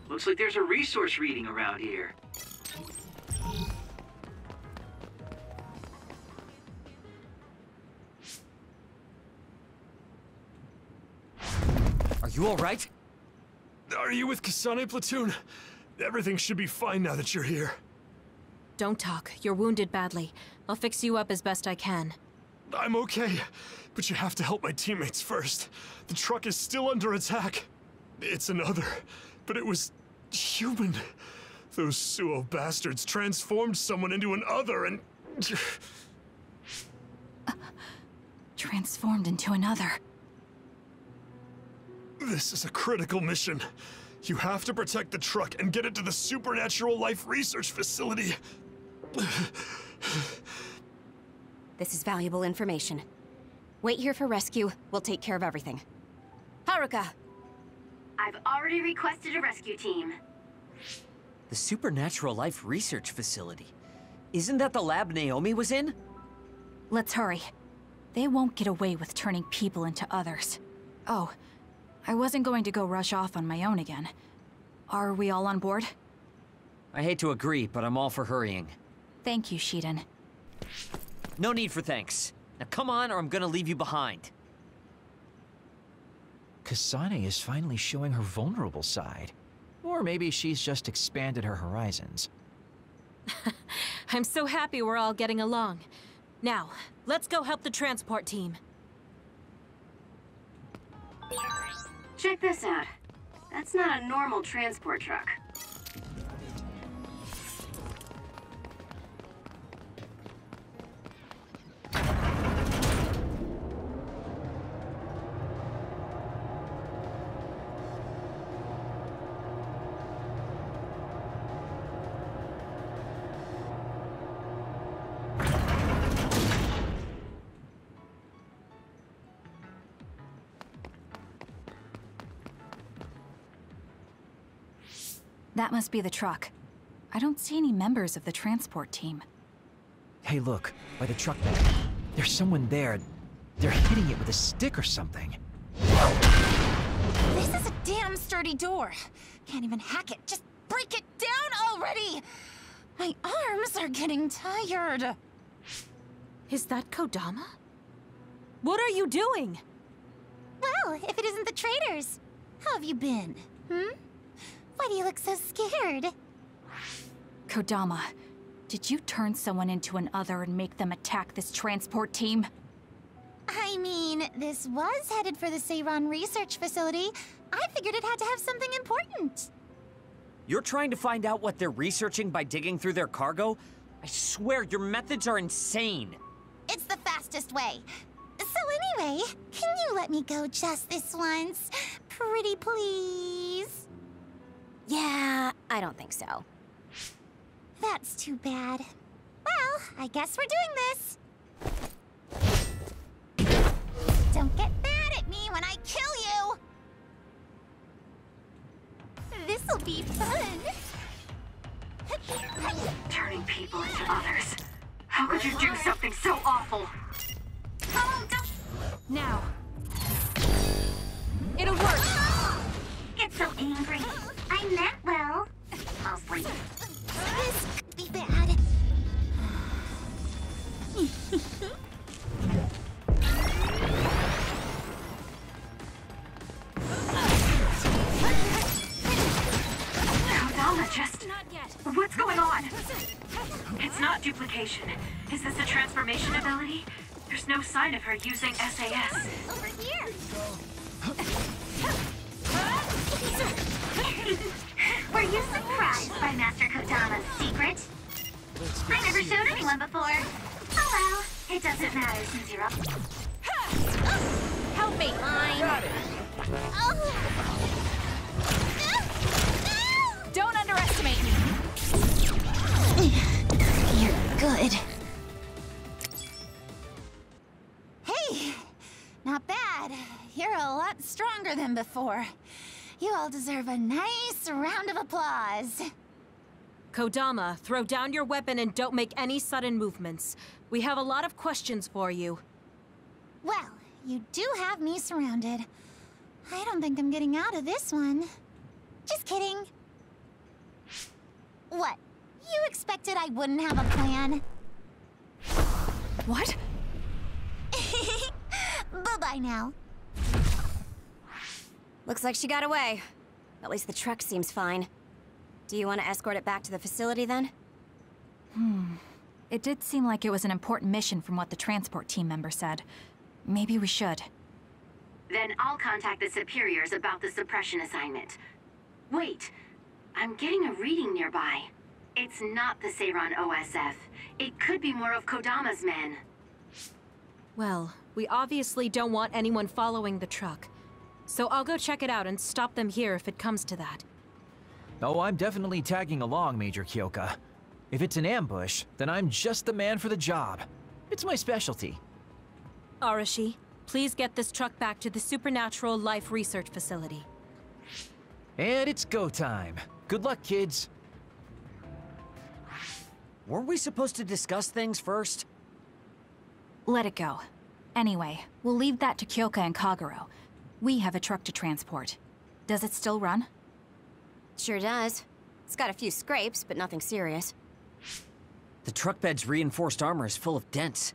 Looks like there's a resource reading around here.
Are you all right?
Are you with Kasane platoon? Everything should be fine now that you're here.
Don't talk. You're wounded badly. I'll fix you up as best I can.
I'm okay, but you have to help my teammates first. The truck is still under attack. It's another, but it was human. Those Suo bastards transformed someone into an other and...
Transformed into another.
This is a critical mission. You have to protect the truck and get it to the Supernatural Life Research Facility.
This is valuable information. Wait here for rescue. We'll take care of everything. Haruka!
I've already requested a rescue team.
The Supernatural Life Research Facility. Isn't that the lab Naomi was in?
Let's hurry. They won't get away with turning people into others. Oh, I wasn't going to go rush off on my own again. Are we all on board?
I hate to agree, but I'm all for hurrying.
Thank you, Shiden.
No need for thanks. Now come on, or I'm gonna leave you behind.
Kasane is finally showing her vulnerable side. Or maybe she's just expanded her horizons.
I'm so happy we're all getting along. Now, let's go help the transport team.
Check this out. That's not a normal transport truck.
That must be the truck. I don't see any members of the transport team.
Hey, look, by the truck. There's someone there. They're hitting it with a stick or something.
This is a damn sturdy door. Can't even hack it. Just break it down already! My arms are getting tired.
Is that Kodama? What are you doing?
Well, if it isn't the traitors, how have you been? Why do you look so scared?
Kodama, did you turn someone into an other and make them attack this transport team?
I mean, this was headed for the Seiran research facility. I figured it had to have something important.
You're trying to find out what they're researching by digging through their cargo? I swear, your methods are insane.
It's the fastest way. So anyway, can you let me go just this once? Pretty please?
Yeah, I don't think so.
That's too bad. Well, I guess we're doing this. Don't get mad at me when I kill you! This'll be fun.
Turning people into others. How could you do something so awful? Oh, don't...
Now. It'll work!
Get so angry. I meant well. Mostly.
This could be bad.
Kodama just...
Not yet.
What's going on? It's not duplication. Is this a transformation ability? There's no sign of her using SAS.
Over here!
Were you surprised by Master Kodama's secret? I never showed anyone before. Oh well, it doesn't matter since you're up.
Help me! Don't underestimate me!
You're good. Hey! Not bad. You're a lot stronger than before. You all deserve a nice round of applause.
Kodama, throw down your weapon and don't make any sudden movements. We have a lot of questions for you.
Well, you do have me surrounded. I don't think I'm getting out of this one. Just kidding. What? You expected I wouldn't have a plan?
What?
Bye-bye now.
Looks like she got away. At least the truck seems fine. Do you want to escort it back to the facility then?
It did seem like it was an important mission from what the transport team member said. Maybe we should.
Then I'll contact the superiors about the suppression assignment. Wait, I'm getting a reading nearby. It's not the Seiran OSF. It could be more of Kodama's men.
Well, we obviously don't want anyone following the truck. So I'll go check it out and stop them here if it comes to that.
Oh, I'm definitely tagging along, Major Kyoka. If it's an ambush, then I'm just the man for the job. It's my specialty.
Arashi, please get this truck back to the Supernatural Life Research Facility.
And it's go time. Good luck, kids.
Weren't we supposed to discuss things first?
Let it go. Anyway, we'll leave that to Kyoka and Kagero. We have a truck to transport. Does it still run?
Sure does. It's got a few scrapes, but nothing serious.
The truck bed's reinforced armor is full of dents.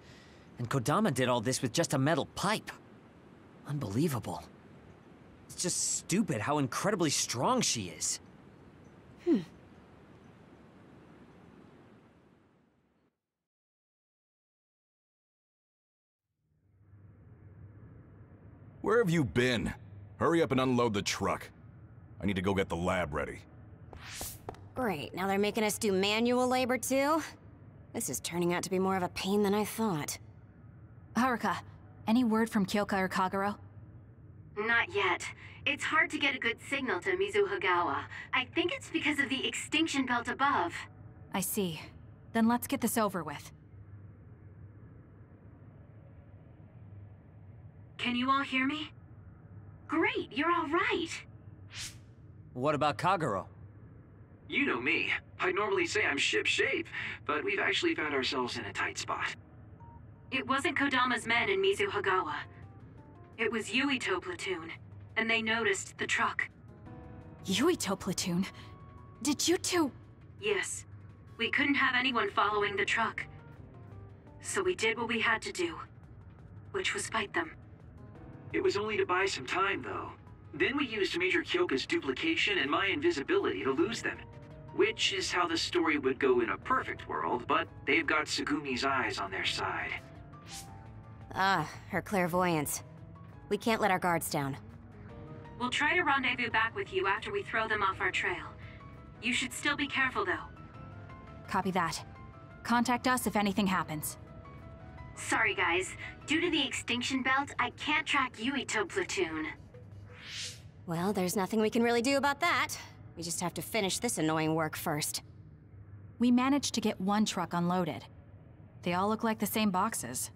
And Kodama did all this with just a metal pipe. Unbelievable. It's just stupid how incredibly strong she is.
Where have you been? Hurry up and unload the truck. I need to go get the lab ready.
Great, now they're making us do manual labor too? This is turning out to be more of a pain than I thought.
Haruka, any word from Kyoka or Kagero?
Not yet. It's hard to get a good signal to Mizuhagawa. I think it's because of the extinction belt above.
I see. Then let's get this over with.
Can you all hear me? Great, you're all right.
What about Kagero?
You know me. I'd normally say I'm ship-shape, but we've actually found ourselves in a tight spot.
It wasn't Kodama's men in Mizuhagawa. It was Yuito platoon, and they noticed the truck.
Yuito platoon? Did you two...
Yes. We couldn't have anyone following the truck. So we did what we had to do, which was fight them.
It was only to buy some time, though. Then we used Major Kyoka's duplication and my invisibility to lose them. Which is how the story would go in a perfect world, but they've got Tsugumi's eyes on their side.
Ah, her clairvoyance. We can't let our guards down.
We'll try to rendezvous back with you after we throw them off our trail. You should still be careful, though.
Copy that. Contact us if anything happens.
Sorry, guys. Due to the extinction belt, I can't track Yuito platoon.
Well, there's nothing we can really do about that. We just have to finish this annoying work first.
We managed to get one truck unloaded. They all look like the same boxes.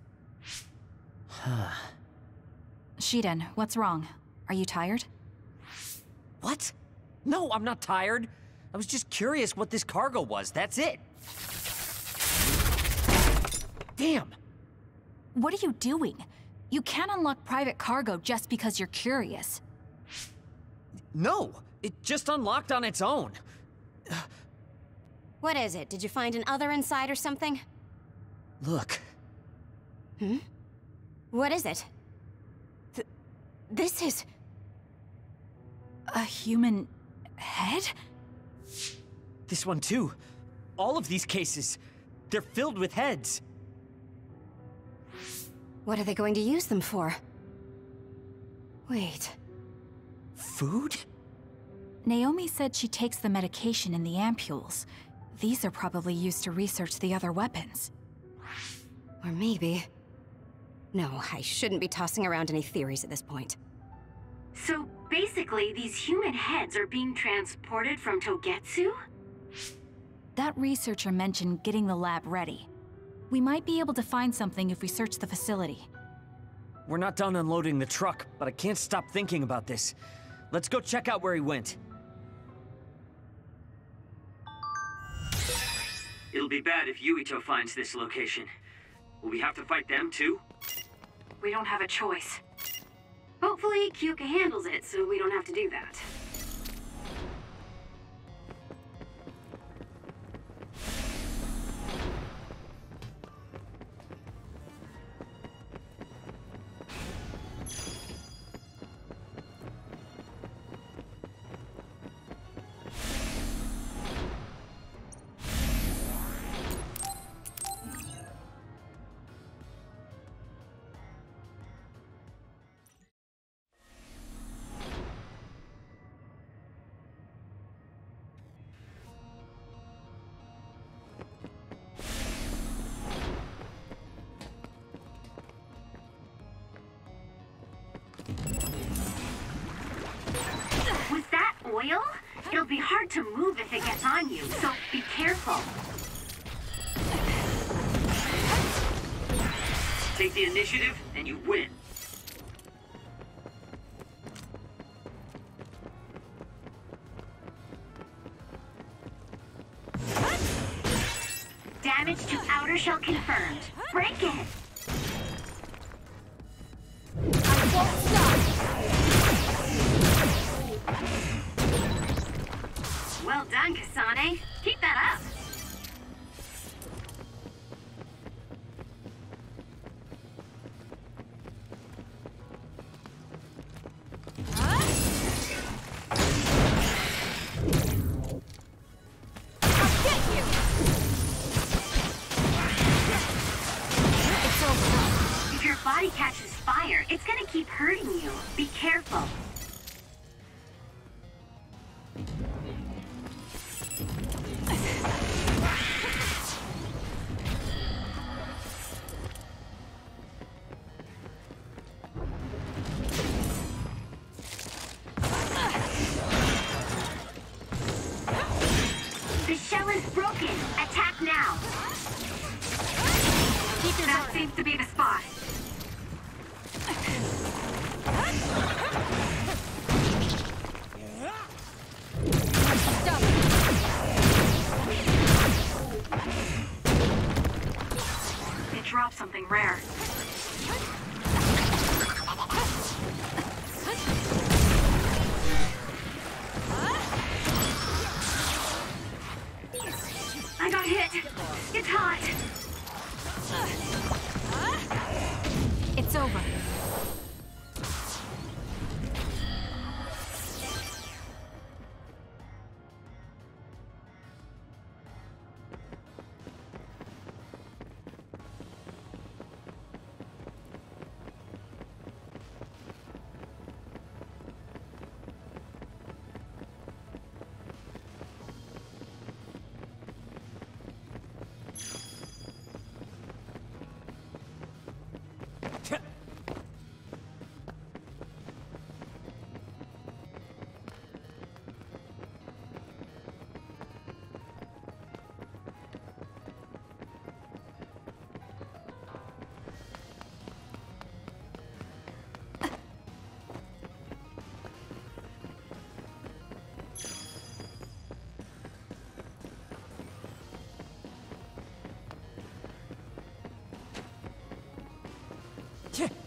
Shiden, what's wrong? Are you tired?
What? No, I'm not tired. I was just curious what this cargo was, that's it. Damn!
What are you doing? You can't unlock private cargo just because you're curious.
No, it just unlocked on its own.
What is it? Did you find an other inside or something?
Look.
Hmm? What is it? This is...
a human head?
This one too. All of these cases, they're filled with heads.
What are they going to use them for? Wait.
Food?
Naomi said she takes the medication in the ampules. These are probably used to research the other weapons.
Or maybe... No, I shouldn't be tossing around any theories at this point.
So basically, these human heads are being transported from Togetsu?
That researcher mentioned getting the lab ready. We might be able to find something if we search the facility.
We're not done unloading the truck, but I can't stop thinking about this. Let's go check out where he went.
It'll be bad if Yuito finds this location. Will we have to fight them too?
We don't have a choice.
Hopefully, Kyoka handles it so we don't have to do that. Was that oil? It'll be hard to move if it gets on you, so be careful.
Take the initiative, and you win.
Damage to outer shell confirmed. Break it!
I won't stop!
Well done, Kasane. Keep that up. If your body catches fire, it's gonna keep hurting you. Be careful. The shell is broken. Attack now. That seems to be the spot.
Stop!
It dropped something rare.
I got hit. It's hot.
It's over.
Tch!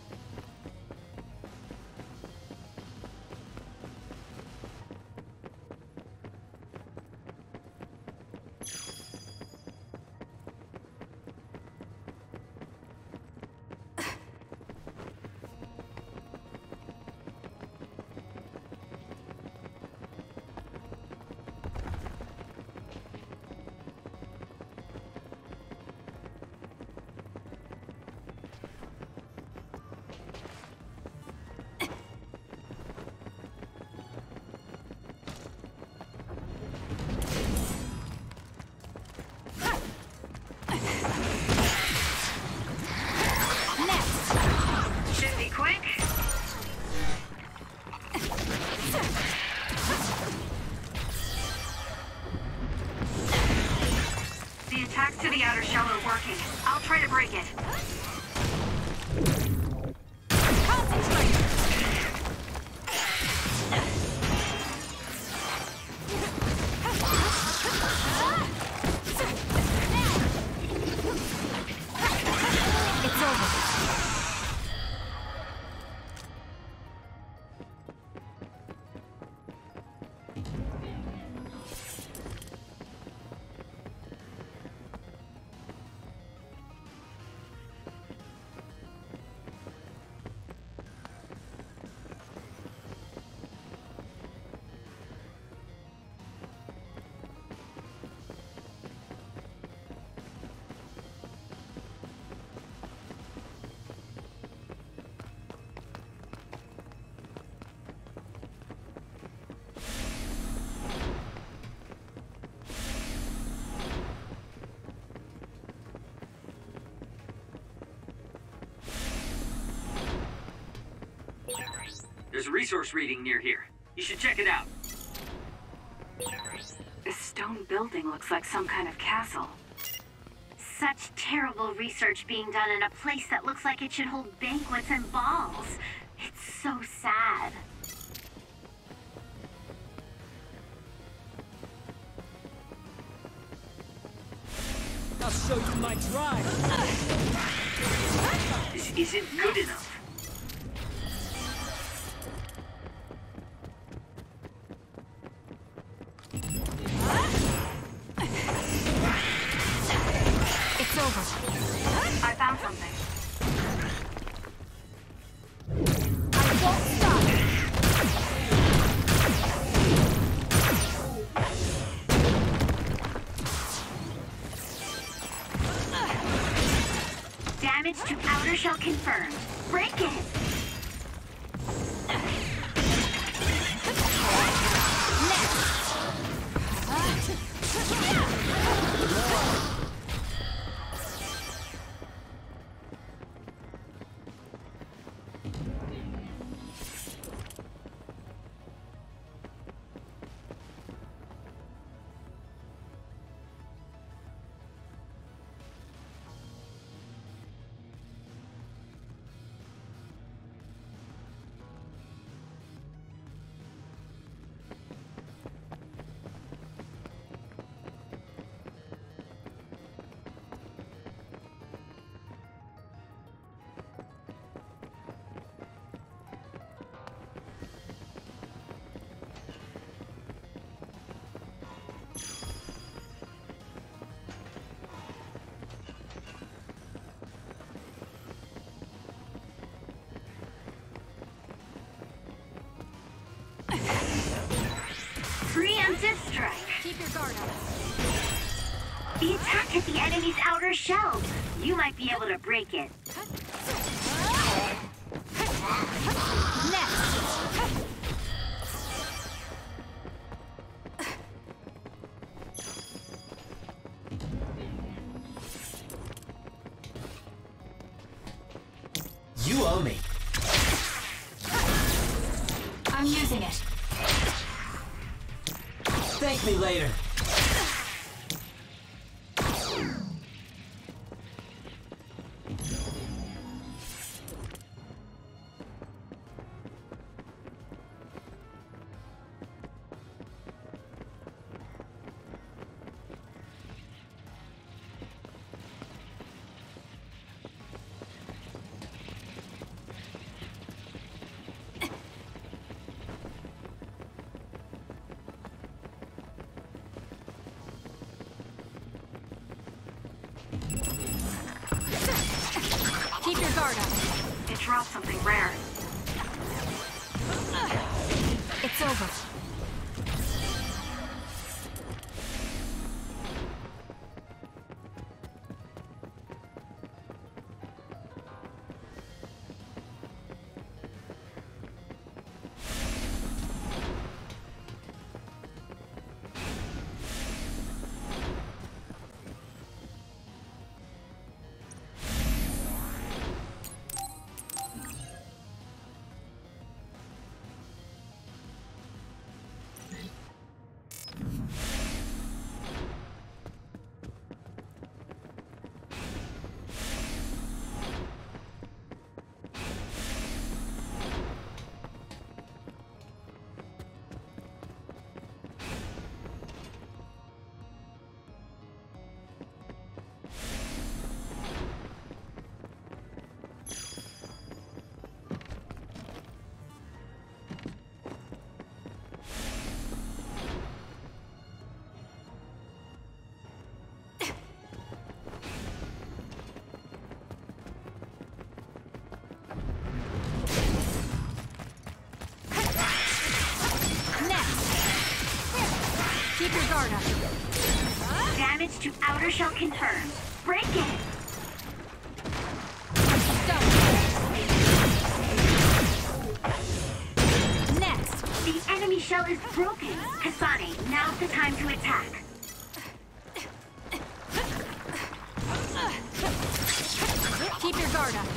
There's a resource reading near here. You should check it out.
This stone building looks like some kind of castle.
Such terrible research being done in a place that looks like it should hold banquets and balls. It's so sad.
I'll show you my drive.
This isn't good enough.
It's over. I found something.
I won't stop.
Damage to outer shell confirmed. Break it! Preemptive strike.
Keep your guard up.
The attack hit the enemy's outer shell. You might be able to break it.
You owe me.
I'm using it.
Thank me later.
Keep your guard up. It dropped something rare. It's over. Keep your guard up.
Damage to outer shell confirmed. Break it!
Next!
The enemy shell is broken. Kasane, now's the time to attack.
Keep your guard up.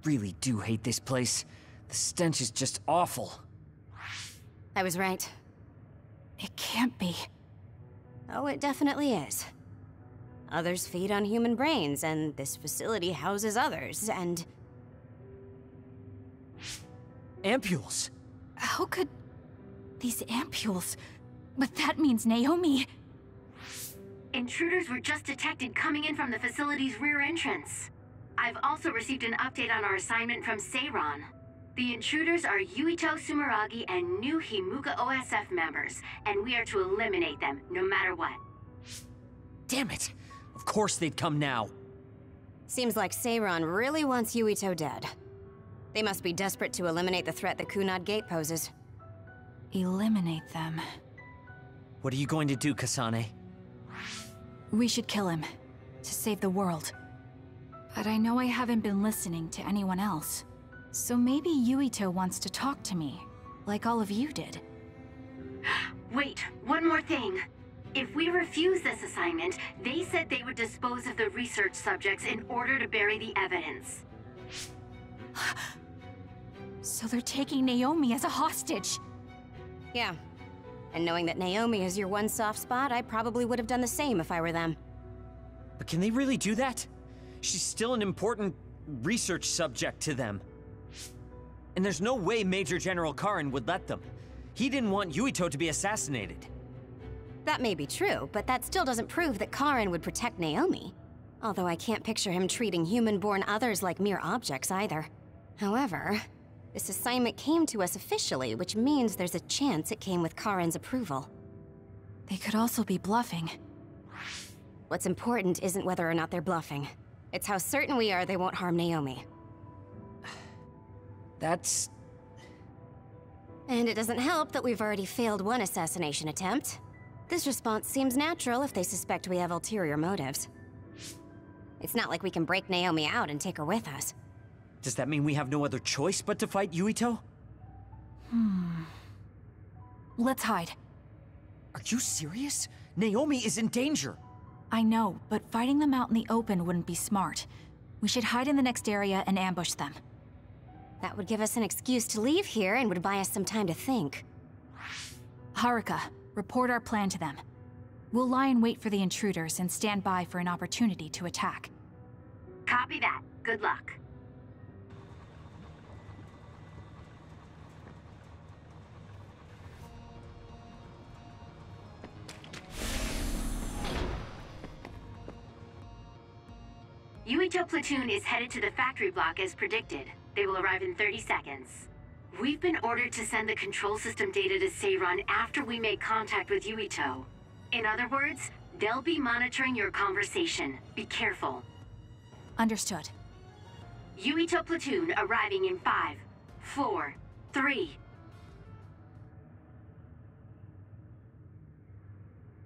Really do hate this place. The stench is just awful.
I was right.
It can't be.
Oh, it definitely is. Others feed on human brains, and this facility houses others, and...
Ampules!
How could... these ampules... But that means Naomi...
Intruders were just detected coming in from the facility's rear entrance. I've also received an update on our assignment from Seiran. The intruders are Yuito Sumeragi and new Himuka OSF members, and we are to eliminate them, no matter what.
Damn it! Of course they'd come now.
Seems like Seiran really wants Yuito dead. They must be desperate to eliminate the threat the Kunad Gate poses.
Eliminate them.
What are you going to do, Kasane?
We should kill him, to save the world. But I know I haven't been listening to anyone else. So maybe Yuito wants to talk to me, like all of you did.
Wait, one more thing. If we refuse this assignment, they said they would dispose of the research subjects in order to bury the evidence.
So they're taking Naomi as a hostage.
Yeah. And knowing that Naomi is your one soft spot, I probably would have done the same if I were them.
But can they really do that? She's still an important research subject to them. And there's no way Major General Karin would let them. He didn't want Yuito to be assassinated.
That may be true, but that still doesn't prove that Karin would protect Naomi. Although I can't picture him treating human-born others like mere objects either. However, this assignment came to us officially, which means there's a chance it came with Karin's approval.
They could also be bluffing.
What's important isn't whether or not they're bluffing. It's how certain we are they won't harm Naomi.
That's...
And it doesn't help that we've already failed one assassination attempt. This response seems natural if they suspect we have ulterior motives. It's not like we can break Naomi out and take her with us.
Does that mean we have no other choice but to fight Yuito?
Let's hide.
Are you serious? Naomi is in danger.
I know, but fighting them out in the open wouldn't be smart. We should hide in the next area and ambush them.
That would give us an excuse to leave here and would buy us some time to think.
Haruka, report our plan to them. We'll lie in wait for the intruders and stand by for an opportunity to attack.
Copy that. Good luck. Yuito platoon is headed to the factory block as predicted. They will arrive in 30 seconds. We've been ordered to send the control system data to Seiran after we make contact with Yuito. In other words, they'll be monitoring your conversation. Be careful.
Understood.
Yuito platoon arriving in 5, 4, 3.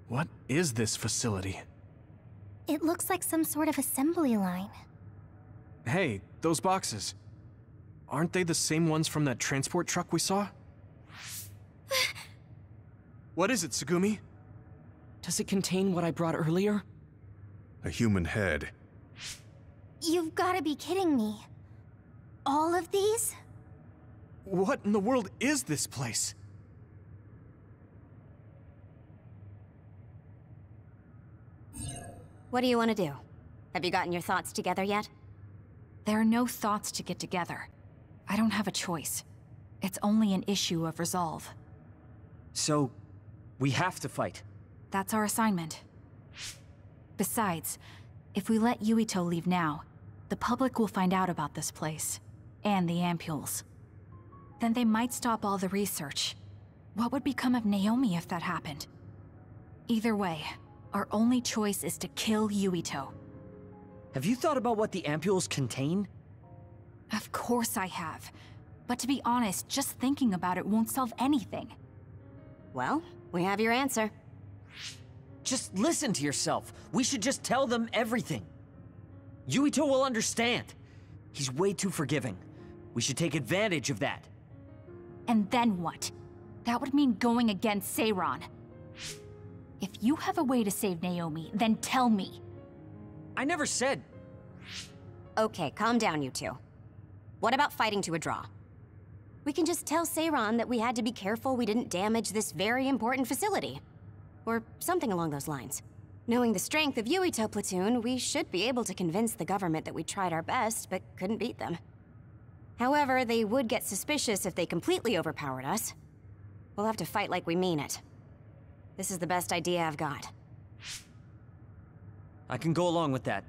What is this facility?
It looks like some sort of assembly line.
Hey, those boxes. Aren't they the same ones from that transport truck we saw? What is it, Tsugumi?
Does it contain what I brought earlier?
A human head.
You've gotta be kidding me. All of these?
What in the world is this place?
What do you want to do? Have you gotten your thoughts together yet?
There are no thoughts to get together. I don't have a choice. It's only an issue of resolve.
So, we have to fight.
That's our assignment. Besides, if we let Yuito leave now, the public will find out about this place, and the ampules. Then they might stop all the research. What would become of Naomi if that happened? Either way, our only choice is to kill Yuito.
Have you thought about what the ampules contain?
Of course I have. But to be honest, just thinking about it won't solve anything.
Well, we have your answer.
Just listen to yourself. We should just tell them everything. Yuito will understand. He's way too forgiving. We should take advantage of that.
And then what? That would mean going against Seiran. If you have a way to save Naomi, then tell me.
I never said...
Okay, calm down, you two. What about fighting to a draw? We can just tell Seiran that we had to be careful we didn't damage this very important facility. Or something along those lines. Knowing the strength of Yuito Platoon, we should be able to convince the government that we tried our best, but couldn't beat them. However, they would get suspicious if they completely overpowered us. We'll have to fight like we mean it. This is the best idea I've got.
I can go along with that.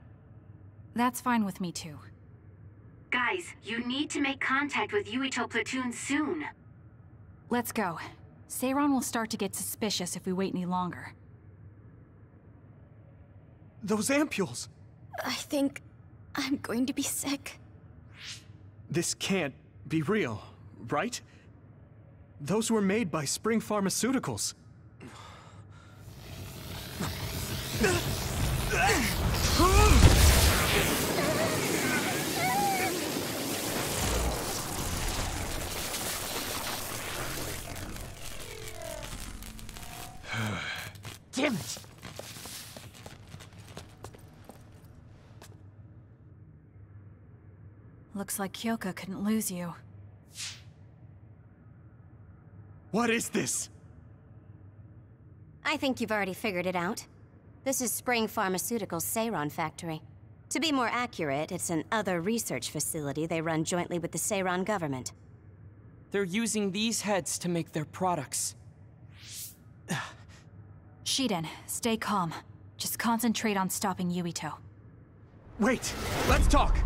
That's fine with me too.
Guys, you need to make contact with Yuito Platoon soon.
Let's go. Seiran will start to get suspicious if we wait any longer.
Those ampules!
I think I'm going to be sick.
This can't be real, right? Those were made by Spring Pharmaceuticals.
Damn it!
Looks like Kyoka couldn't lose you.
What is this?
I think you've already figured it out. This is Spring Pharmaceuticals' Seiran factory. To be more accurate, it's an other research facility they run jointly with the Seiran government.
They're using these heads to make their products.
Shiden, stay calm. Just concentrate on stopping Yuito.
Wait! Let's talk!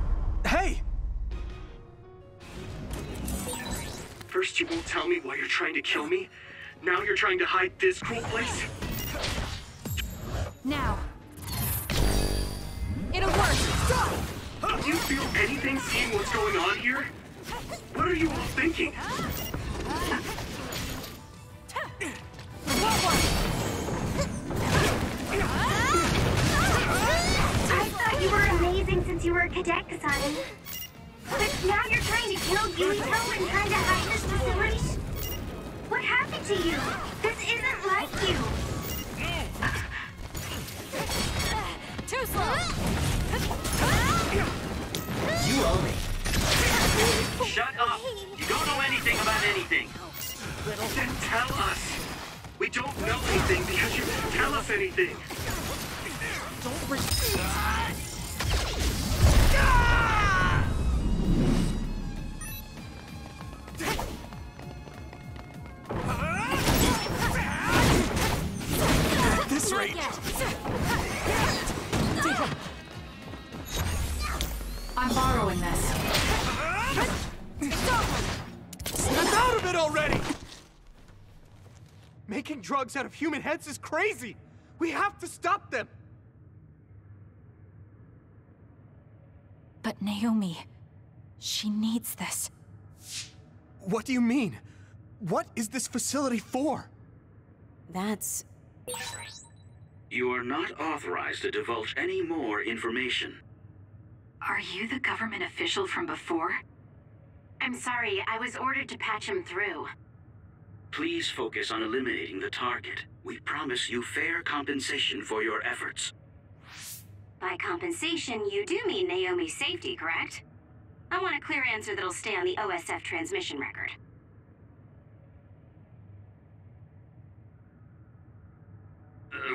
Hey!
First you won't tell me why you're trying to kill me. Now you're trying to hide this cruel place?
Now. It'll work! Stop!
Do you feel anything seeing what's going on here? What are you all thinking?
I thought you were amazing since you were a cadet, Kasane. But now you're trying to kill Yuito and trying to hide this facility? What happened to you? This isn't like you.
Too slow!
You owe me. Shut up! You don't know anything about anything.
Then tell us. We don't know anything because you didn't tell us anything.
At this rate...
I'm borrowing this.
Snap out of it already! Making drugs out of human heads is crazy! We have to stop them!
But Naomi, she needs this.
What do you mean? What is this facility for?
That's...
You are not authorized to divulge any more information.
Are you the government official from before?
I'm sorry, I was ordered to patch him through.
Please focus on eliminating the target. We promise you fair compensation for your efforts.
By compensation, you do mean Naomi's safety, correct? I want a clear answer that'll stay on the OSF transmission record.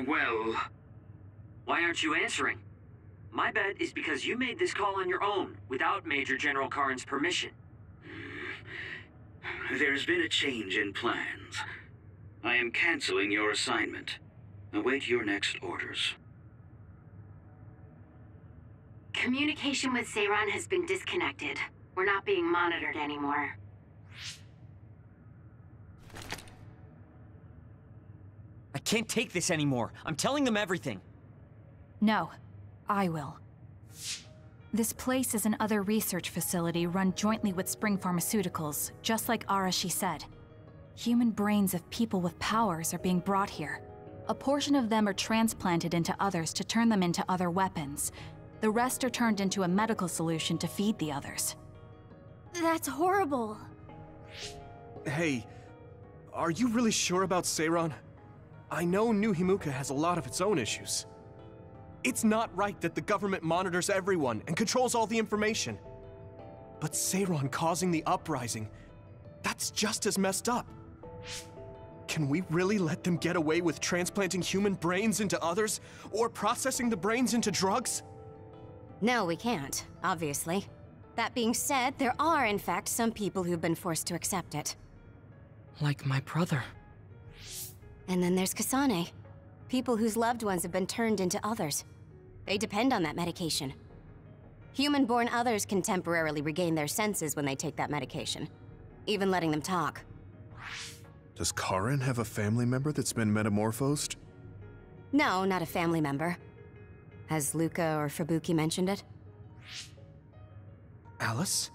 Well...
Why aren't you answering? My bet is because you made this call on your own, without Major General Karin's permission.
There's been a change in plans. I am canceling your assignment. Await your next orders.
Communication with Seiran has been disconnected. We're not being monitored anymore.
I can't take this anymore. I'm telling them everything.
No, I will. This place is an other research facility run jointly with Spring Pharmaceuticals, just like Arashi said. Human brains of people with powers are being brought here. A portion of them are transplanted into others to turn them into other weapons. The rest are turned into a medical solution to feed the others.
That's horrible.
Hey, are you really sure about Seiran? I know New Himuka has a lot of its own issues. It's not right that the government monitors everyone and controls all the information. But Seiran causing the uprising, that's just as messed up. Can we really let them get away with transplanting human brains into others, or processing the brains into drugs?
No, we can't, obviously. That being said, there are, in fact, some people who've been forced to accept it.
Like my brother.
And then there's Kasane. People whose loved ones have been turned into others. They depend on that medication. Human-born others can temporarily regain their senses when they take that medication, even letting them talk.
Does Karin have a family member that's been metamorphosed?
No, not a family member. Has Luca or Fubuki mentioned it?
Alice?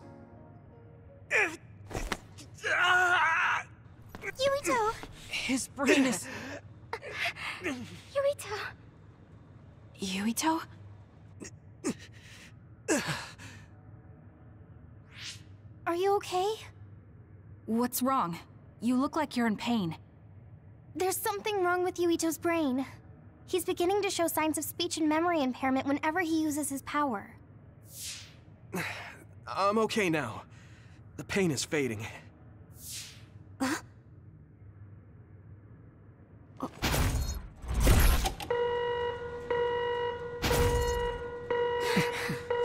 Yuito!
His brain is...
Yuito!
Yuito?
Are you okay?
What's wrong? You look like you're in pain.
There's something wrong with Yuito's brain. He's beginning to show signs of speech and memory impairment whenever he uses his power.
I'm okay now. The pain is fading.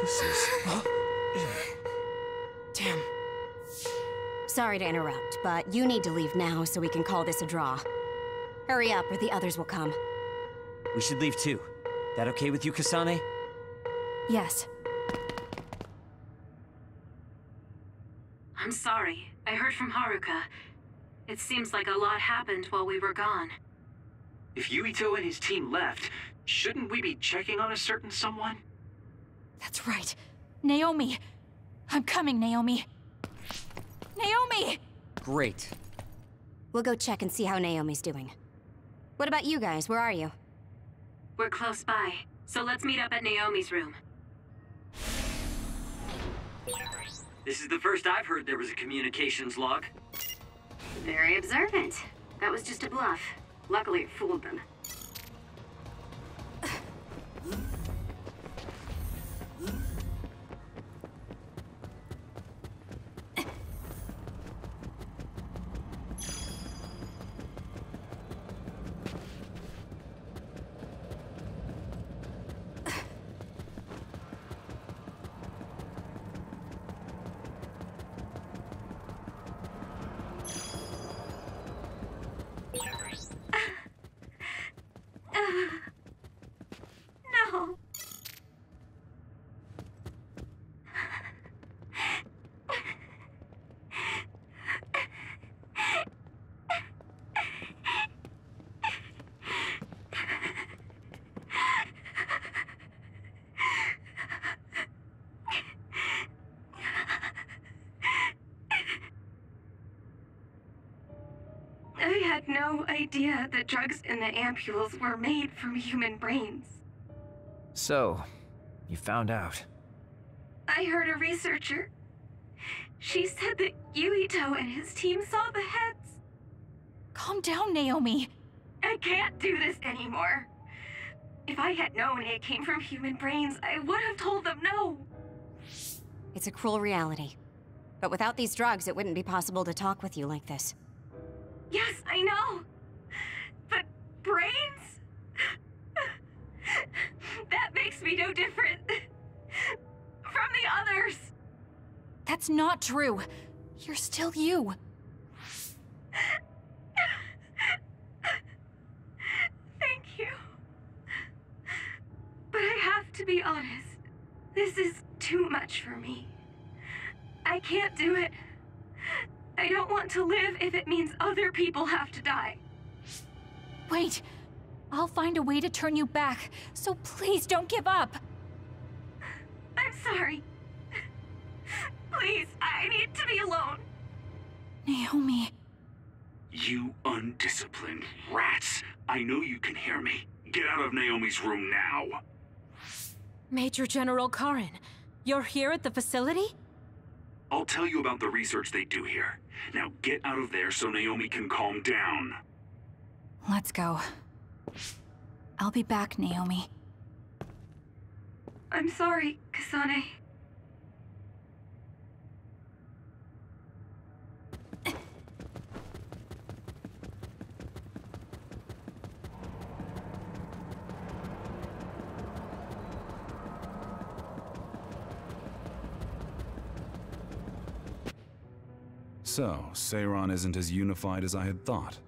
This is...
Damn. Sorry to interrupt, but you need to leave now so we can call this a draw. Hurry up or the others will come.
We should leave too. That okay with you, Kasane?
Yes.
I'm sorry. I heard from Haruka. It seems like a lot happened while we were gone.
If Yuito and his team left, shouldn't we be checking on a certain someone?
That's right. Naomi! I'm coming, Naomi! Naomi!
Great.
We'll go check and see how Naomi's doing. What about you guys? Where are you?
We're close by, so let's meet up at Naomi's room.
This is the first I've heard there was a communications log.
Very observant. That was just a bluff. Luckily, it fooled them. No. I had no idea the drugs in the ampules were made from human brains.
So, you found out.
I heard a researcher. She said that Yuito and his team saw the heads.
Calm down, Naomi.
I can't do this anymore. If I had known it came from human brains, I would have told them no.
It's a cruel reality. But without these drugs, it wouldn't be possible to talk with you like this.
Yes, I know. But brains? That makes me no different from the others.
That's not true. You're still you.
Thank you. But I have to be honest. This is too much for me. I can't do it. I don't want to live if it means other people have to die.
Wait. I'll find a way to turn you back, so please don't give up.
I'm sorry. Please, I need to be alone.
Naomi.
You undisciplined rats. I know you can hear me. Get out of Naomi's room now.
Major General Karin, you're here at the facility?
I'll tell you about the research they do here. Now get out of there so Naomi can calm down.
Let's go. I'll be back, Naomi.
I'm sorry, Kasane.
So, Seiran isn't as unified as I had thought.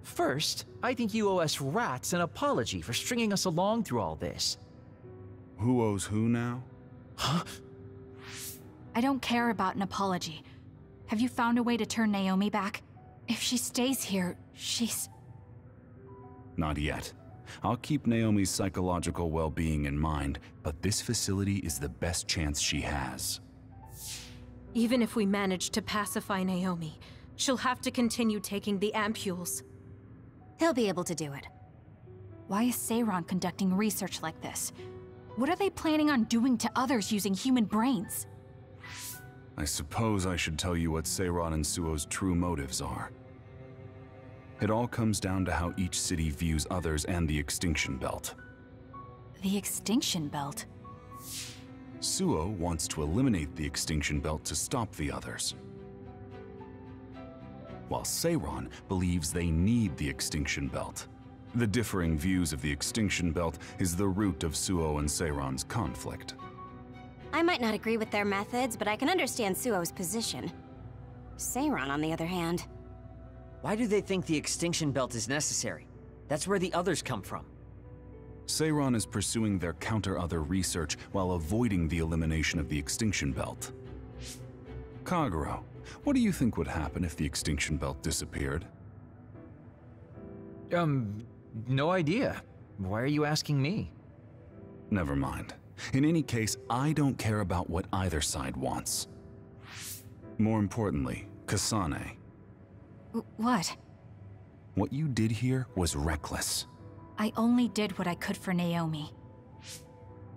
First, I think you owe us rats an apology for stringing us along through all this.
Who owes who now?
Huh?
I don't care about an apology. Have you found a way to turn Naomi back? If she stays here, she's...
Not yet. I'll keep Naomi's psychological well-being in mind, but this facility is the best chance she has.
Even if we manage to pacify Naomi, she'll have to continue taking the ampules.
He'll be able to do it.
Why is Seiran conducting research like this? What are they planning on doing to others using human brains?
I suppose I should tell you what Seiran and Suo's true motives are. It all comes down to how each city views others and the Extinction Belt.
The Extinction Belt?
Suo wants to eliminate the Extinction Belt to stop the others, while Seiran believes they need the Extinction Belt. The differing views of the Extinction Belt is the root of Suo and Seiran's conflict.
I might not agree with their methods, but I can understand Suo's position. Seiran, on the other hand...
Why do they think the Extinction Belt is necessary? That's where the others come from.
Seiran is pursuing their counter-other research while avoiding the elimination of the Extinction Belt. Kagero, what do you think would happen if the Extinction Belt disappeared?
No idea. Why are you asking me?
Never mind. In any case, I don't care about what either side wants. More importantly, Kasane.
What?
What you did here was reckless.
I only did what I could for Naomi.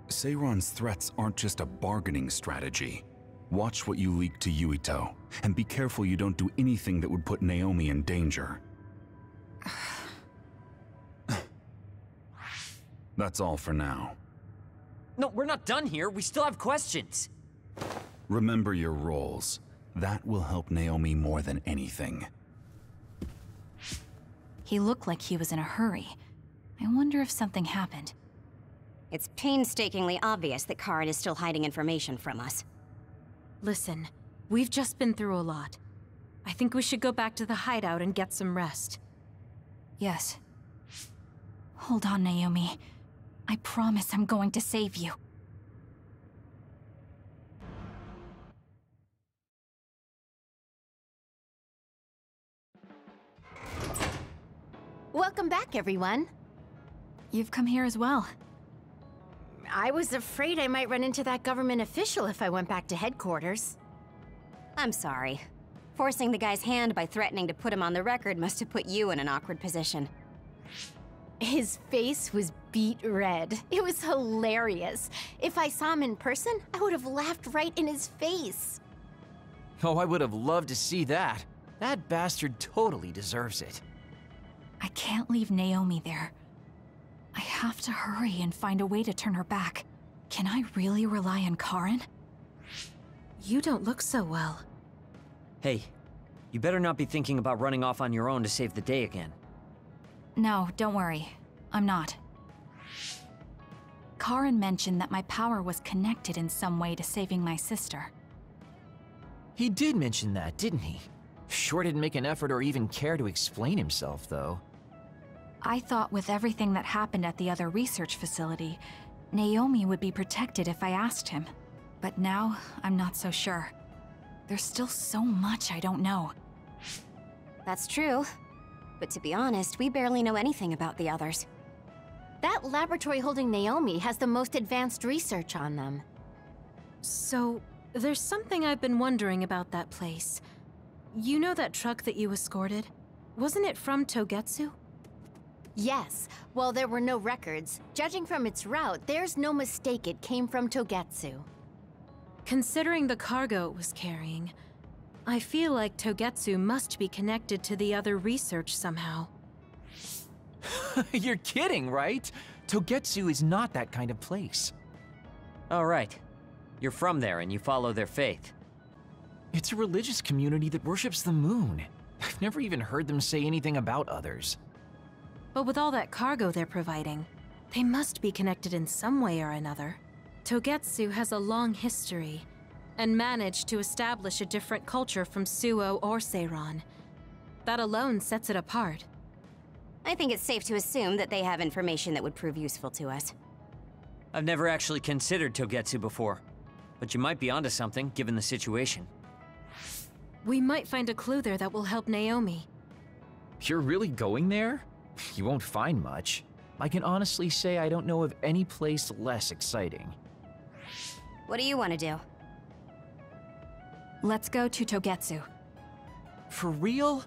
Seiran's threats aren't just a bargaining strategy. Watch what you leak to Yuito, and be careful you don't do anything that would put Naomi in danger. That's all for now.
No, we're not done here. We still have questions.
Remember your roles. That will help Naomi more than anything.
He looked like he was in a hurry. I wonder if something happened.
It's painstakingly obvious that Karin is still hiding information from us.
Listen, we've just been through a lot. I think we should go back to the hideout and get some rest.
Yes. Hold on, Naomi. I promise I'm going to save you.
Welcome back, everyone.
You've come here as well.
I was afraid I might run into that government official if I went back to headquarters.
I'm sorry. Forcing the guy's hand by threatening to put him on the record must have put you in an awkward position.
His face was beet red. It was hilarious. If I saw him in person, I would have laughed right in his face.
Oh, I would have loved to see that. That bastard totally deserves it.
I can't leave Naomi there. I have to hurry and find a way to turn her back. Can I really rely on Karin?
You don't look so well.
Hey, you better not be thinking about running off on your own to save the day again.
No, don't worry. I'm not. Karin mentioned that my power was connected in some way to saving my sister.
He did mention that, didn't he? Sure didn't make an effort or even care to explain himself, though.
I thought with everything that happened at the other research facility, Naomi would be protected if I asked him. But now, I'm not so sure. There's still so much I don't know.
That's true. But to be honest, we barely know anything about the others.
That laboratory holding Naomi has the most advanced research on them.
So, there's something I've been wondering about that place. You know that truck that you escorted? Wasn't it from Togetsu?
Yes. While there were no records, judging from its route, there's no mistake it came from Togetsu.
Considering the cargo it was carrying, I feel like Togetsu must be connected to the other research somehow.
You're kidding, right? Togetsu is not that kind of place.
All right. You're from there and you follow their faith.
It's a religious community that worships the moon. I've never even heard them say anything about others.
But with all that cargo they're providing, they must be connected in some way or another. Togetsu has a long history, and managed to establish a different culture from Suo or Seiran. That alone sets it apart.
I think it's safe to assume that they have information that would prove useful to us.
I've never actually considered Togetsu before, but you might be onto something, given the situation.
We might find a clue there that will help Naomi.
You're really going there? You won't find much. I can honestly say I don't know of any place less exciting.
What do you want to do?
Let's go to Togetsu.
For real?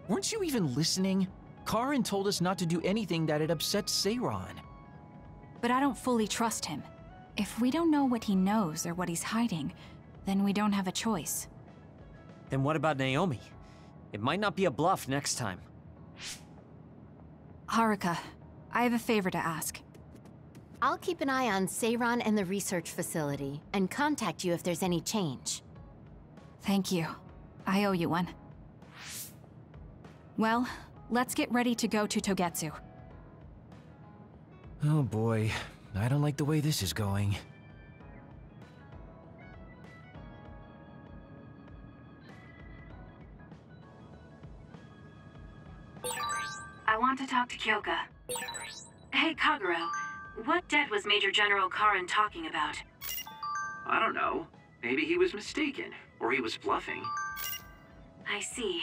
Weren't you even listening? Karin told us not to do anything that'd upset Seiran.
But I don't fully trust him. If we don't know what he knows or what he's hiding, then we don't have a choice.
Then what about Naomi? It might not be a bluff next time.
Haruka, I have a favor to ask.
I'll keep an eye on Seiran and the research facility, and contact you if there's any change.
Thank you. I owe you one. Well, let's get ready to go to Togetsu.
Oh boy, I don't like the way this is going.
I want to talk to Kyoka. Hey, Kagero. What debt was Major General Karin talking about?
I don't know. Maybe he was mistaken, or he was bluffing.
I see.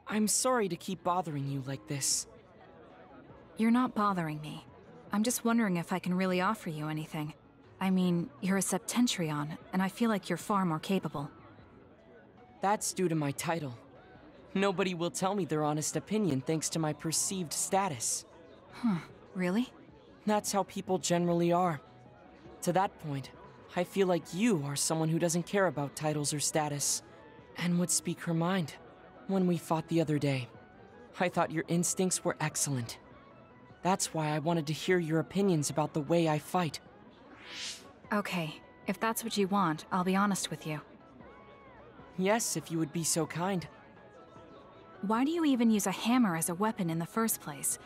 I'm sorry to keep bothering you like this.
You're not bothering me. I'm just wondering if I can really offer you anything. I mean, you're a Septentrion, and I feel like you're far more capable.
That's due to my title. Nobody will tell me their honest opinion thanks to my perceived status.
Huh, really?
That's how people generally are. To that point, I feel like you are someone who doesn't care about titles or status, and would speak her mind. When we fought the other day, I thought your instincts were excellent. That's why I wanted to hear your opinions about the way I fight.
Okay, if that's what you want, I'll be honest with you.
Yes, if you would be so kind.
Why do you even use a hammer as a weapon in the first place?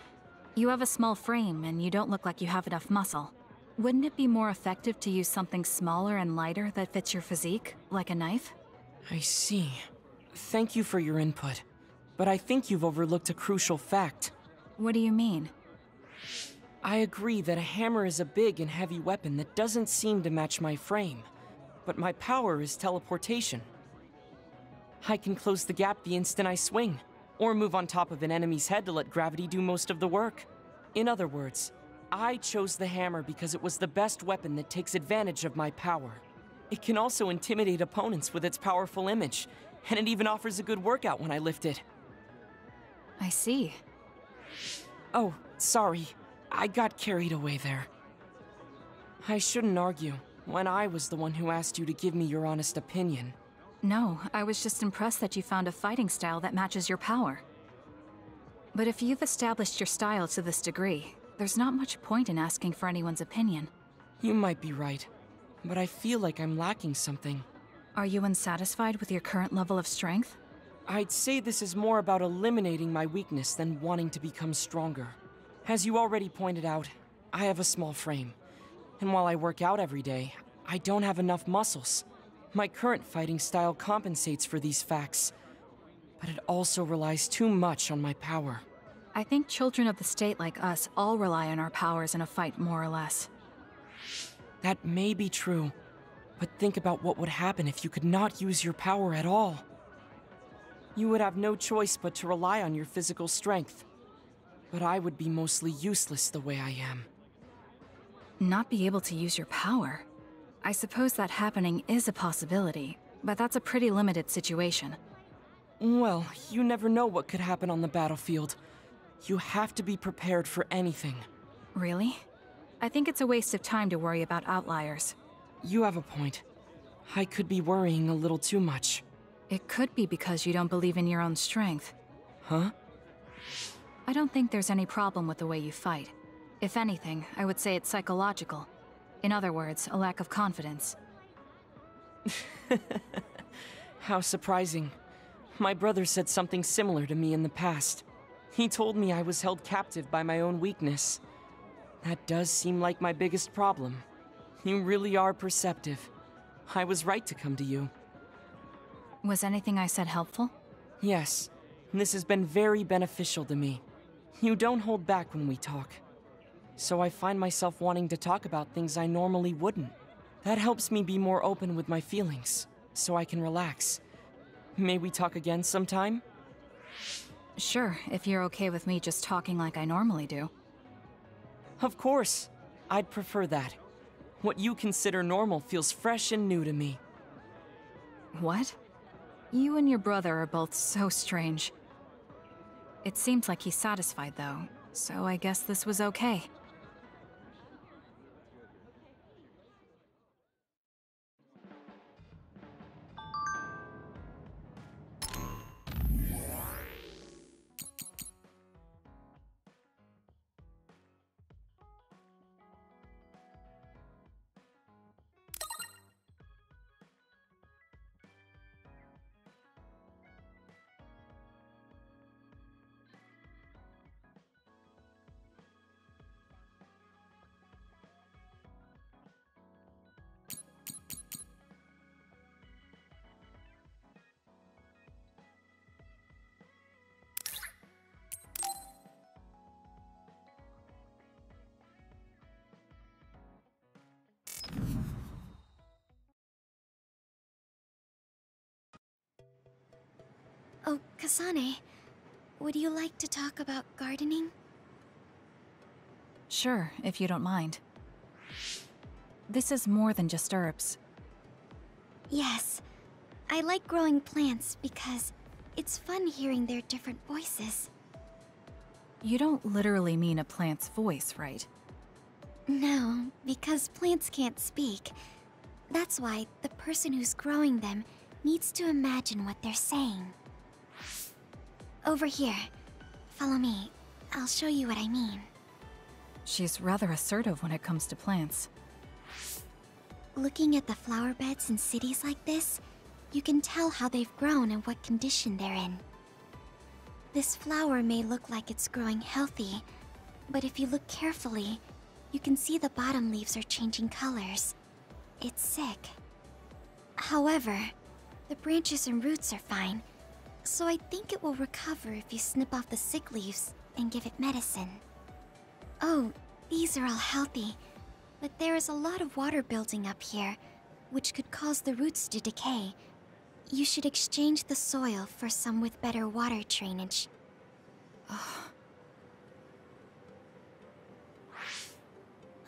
You have a small frame, and you don't look like you have enough muscle. Wouldn't it be more effective to use something smaller and lighter that fits your physique, like a knife?
I see. Thank you for your input, but I think you've overlooked a crucial fact.
What do you mean?
I agree that a hammer is a big and heavy weapon that doesn't seem to match my frame, but my power is teleportation. I can close the gap the instant I swing, or move on top of an enemy's head to let gravity do most of the work. In other words, I chose the hammer because it was the best weapon that takes advantage of my power. It can also intimidate opponents with its powerful image, and it even offers a good workout when I lift it.
I see.
Oh, sorry. I got carried away there. I shouldn't argue, when I was the one who asked you to give me your honest opinion.
No, I was just impressed that you found a fighting style that matches your power. But if you've established your style to this degree, there's not much point in asking for anyone's opinion.
You might be right, but I feel like I'm lacking something.
Are you unsatisfied with your current level of strength?
I'd say this is more about eliminating my weakness than wanting to become stronger. As you already pointed out, I have a small frame. And while I work out every day, I don't have enough muscles. My current fighting style compensates for these facts, but it also relies too much on my power.
I think children of the state like us all rely on our powers in a fight, more or less.
That may be true, but think about what would happen if you could not use your power at all. You would have no choice but to rely on your physical strength. But I would be mostly useless the way I am.
Not be able to use your power? I suppose that happening is a possibility, but that's a pretty limited situation.
Well, you never know what could happen on the battlefield. You have to be prepared for anything.
Really? I think it's a waste of time to worry about outliers.
You have a point. I could be worrying a little too much.
It could be because you don't believe in your own strength.
Huh?
I don't think there's any problem with the way you fight. If anything, I would say it's psychological. In other words, a lack of confidence.
How surprising. My brother said something similar to me in the past. He told me I was held captive by my own weakness. That does seem like my biggest problem. You really are perceptive. I was right to come to you.
Was anything I said helpful?
Yes. This has been very beneficial to me. You don't hold back when we talk. So I find myself wanting to talk about things I normally wouldn't. That helps me be more open with my feelings, so I can relax. May we talk again sometime?
Sure, if you're okay with me just talking like I normally do.
Of course. I'd prefer that. What you consider normal feels fresh and new to me.
What? You and your brother are both so strange. It seems like he's satisfied, though, so I guess this was okay.
Oh, Kasane, would you like to talk about gardening?
Sure, if you don't mind. This is more than just herbs.
Yes. I like growing plants because it's fun hearing their different voices.
You don't literally mean a plant's voice, right?
No, because plants can't speak. That's why the person who's growing them needs to imagine what they're saying. Over here. Follow me. I'll show you what I mean.
She's rather assertive when it comes to plants.
Looking at the flower beds in cities like this, you can tell how they've grown and what condition they're in. This flower may look like it's growing healthy, but if you look carefully, you can see the bottom leaves are changing colors. It's sick. However, the branches and roots are fine, so I think it will recover if you snip off the sick leaves and give it medicine. Oh, these are all healthy, but there is a lot of water building up here, which could cause the roots to decay. You should exchange the soil for some with better water drainage.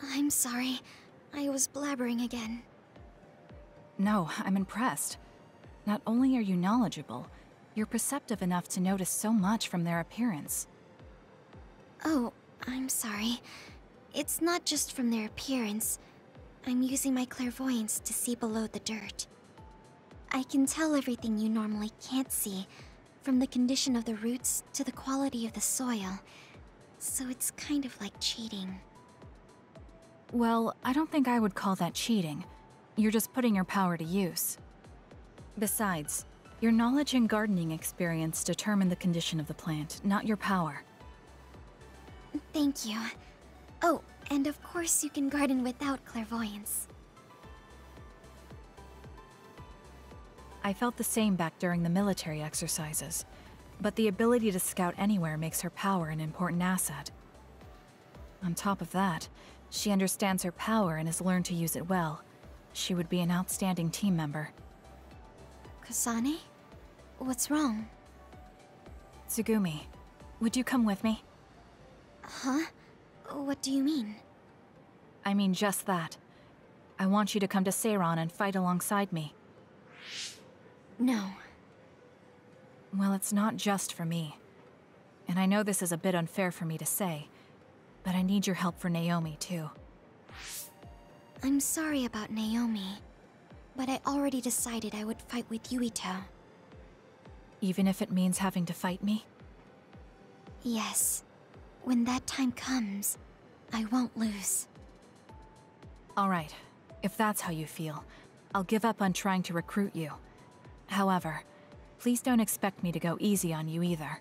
I'm sorry. I was blabbering again.
No, I'm impressed. Not only are you knowledgeable, you're perceptive enough to notice so much from their appearance.
Oh, I'm sorry. It's not just from their appearance. I'm using my clairvoyance to see below the dirt. I can tell everything you normally can't see, from the condition of the roots to the quality of the soil. So it's kind of like cheating.
Well, I don't think I would call that cheating. You're just putting your power to use. Besides, your knowledge and gardening experience determine the condition of the plant, not your power.
Thank you. Oh, and of course you can garden without clairvoyance.
I felt the same back during the military exercises, but the ability to scout anywhere makes her power an important asset. On top of that, she understands her power and has learned to use it well. She would be an outstanding team member.
Kasane? What's wrong?
Tsugumi, would you come with me?
Huh? What do you mean?
I mean just that. I want you to come to Seiran and fight alongside me.
No.
Well, it's not just for me. And I know this is a bit unfair for me to say, but I need your help for Naomi, too.
I'm sorry about Naomi, but I already decided I would fight with Yuito.
Even if it means having to fight me?
Yes. When that time comes, I won't lose.
Alright, if that's how you feel, I'll give up on trying to recruit you. However, please don't expect me to go easy on you either.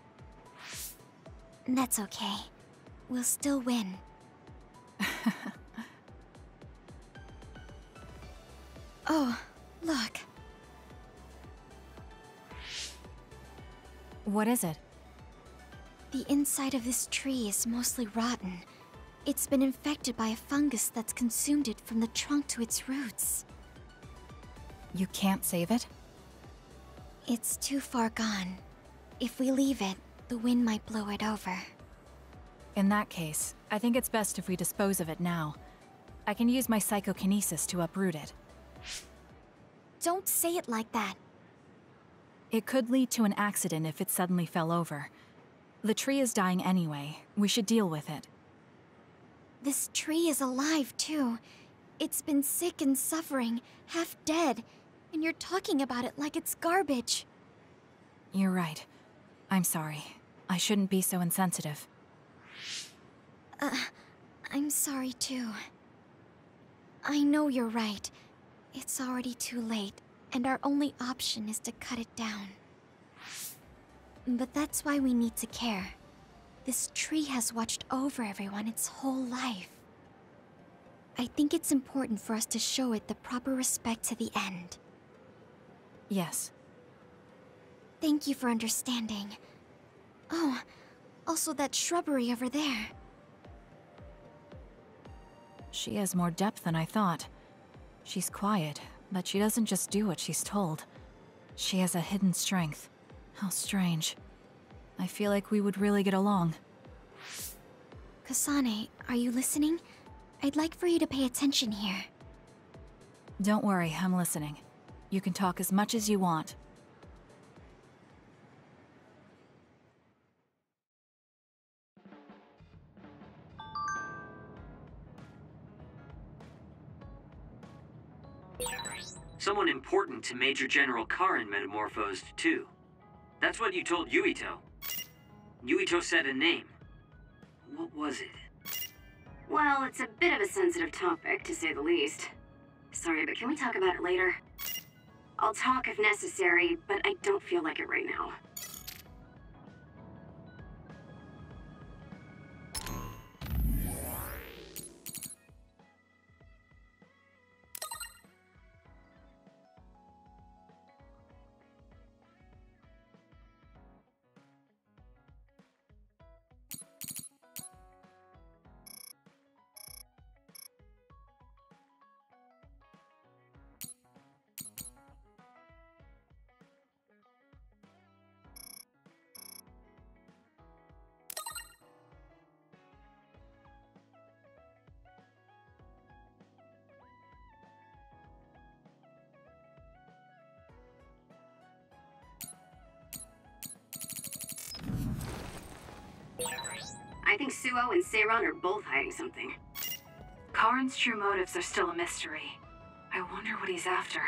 That's okay. We'll still win. Oh, look.
What is it?
The inside of this tree is mostly rotten. It's been infected by a fungus that's consumed it from the trunk to its roots.
You can't save it?
It's too far gone. If we leave it, the wind might blow it over.
In that case, I think it's best if we dispose of it now. I can use my psychokinesis to uproot it.
Don't say it like that.
It could lead to an accident if it suddenly fell over. The tree is dying anyway. We should deal with it.
This tree is alive, too. It's been sick and suffering, half dead, and you're talking about it like it's garbage.
You're right. I'm sorry. I shouldn't be so insensitive.
I'm sorry, too. I know you're right. It's already too late, and our only option is to cut it down. But that's why we need to care. This tree has watched over everyone its whole life. I think it's important for us to show it the proper respect to the end.
Yes.
Thank you for understanding. Oh, also that shrubbery over there.
She has more depth than I thought. She's quiet, but she doesn't just do what she's told. She has a hidden strength. How strange. I feel like we would really get along.
Kasane, are you listening? I'd like for you to pay attention here.
Don't worry, I'm listening. You can talk as much as you want.
Someone important to Major General Karin metamorphosed, too. That's what you told Yuito. Yuito said a name. What was it?
Well, it's a bit of a sensitive topic, to say the least. Sorry, but can we talk about it later? I'll talk if necessary, but I don't feel like it right now. I think Suo and Seiran are both hiding something. Karin's true motives are still a mystery. I wonder what he's after.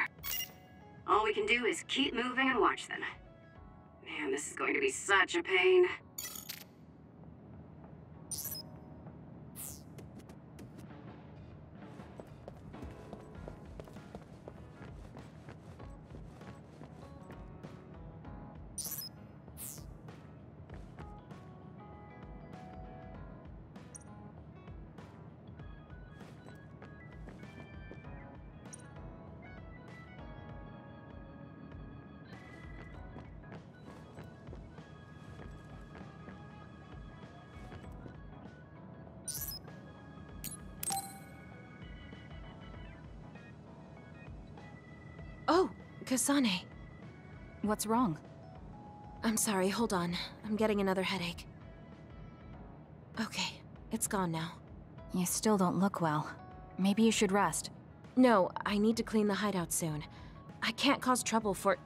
All we can do is keep moving and watch them. Man, this is going to be such a pain.
Oh, Kasane.
What's wrong?
I'm sorry, hold on. I'm getting another headache. Okay, it's gone now.
You still don't look well. Maybe you should rest.
No, I need to clean the hideout soon. I can't cause trouble for...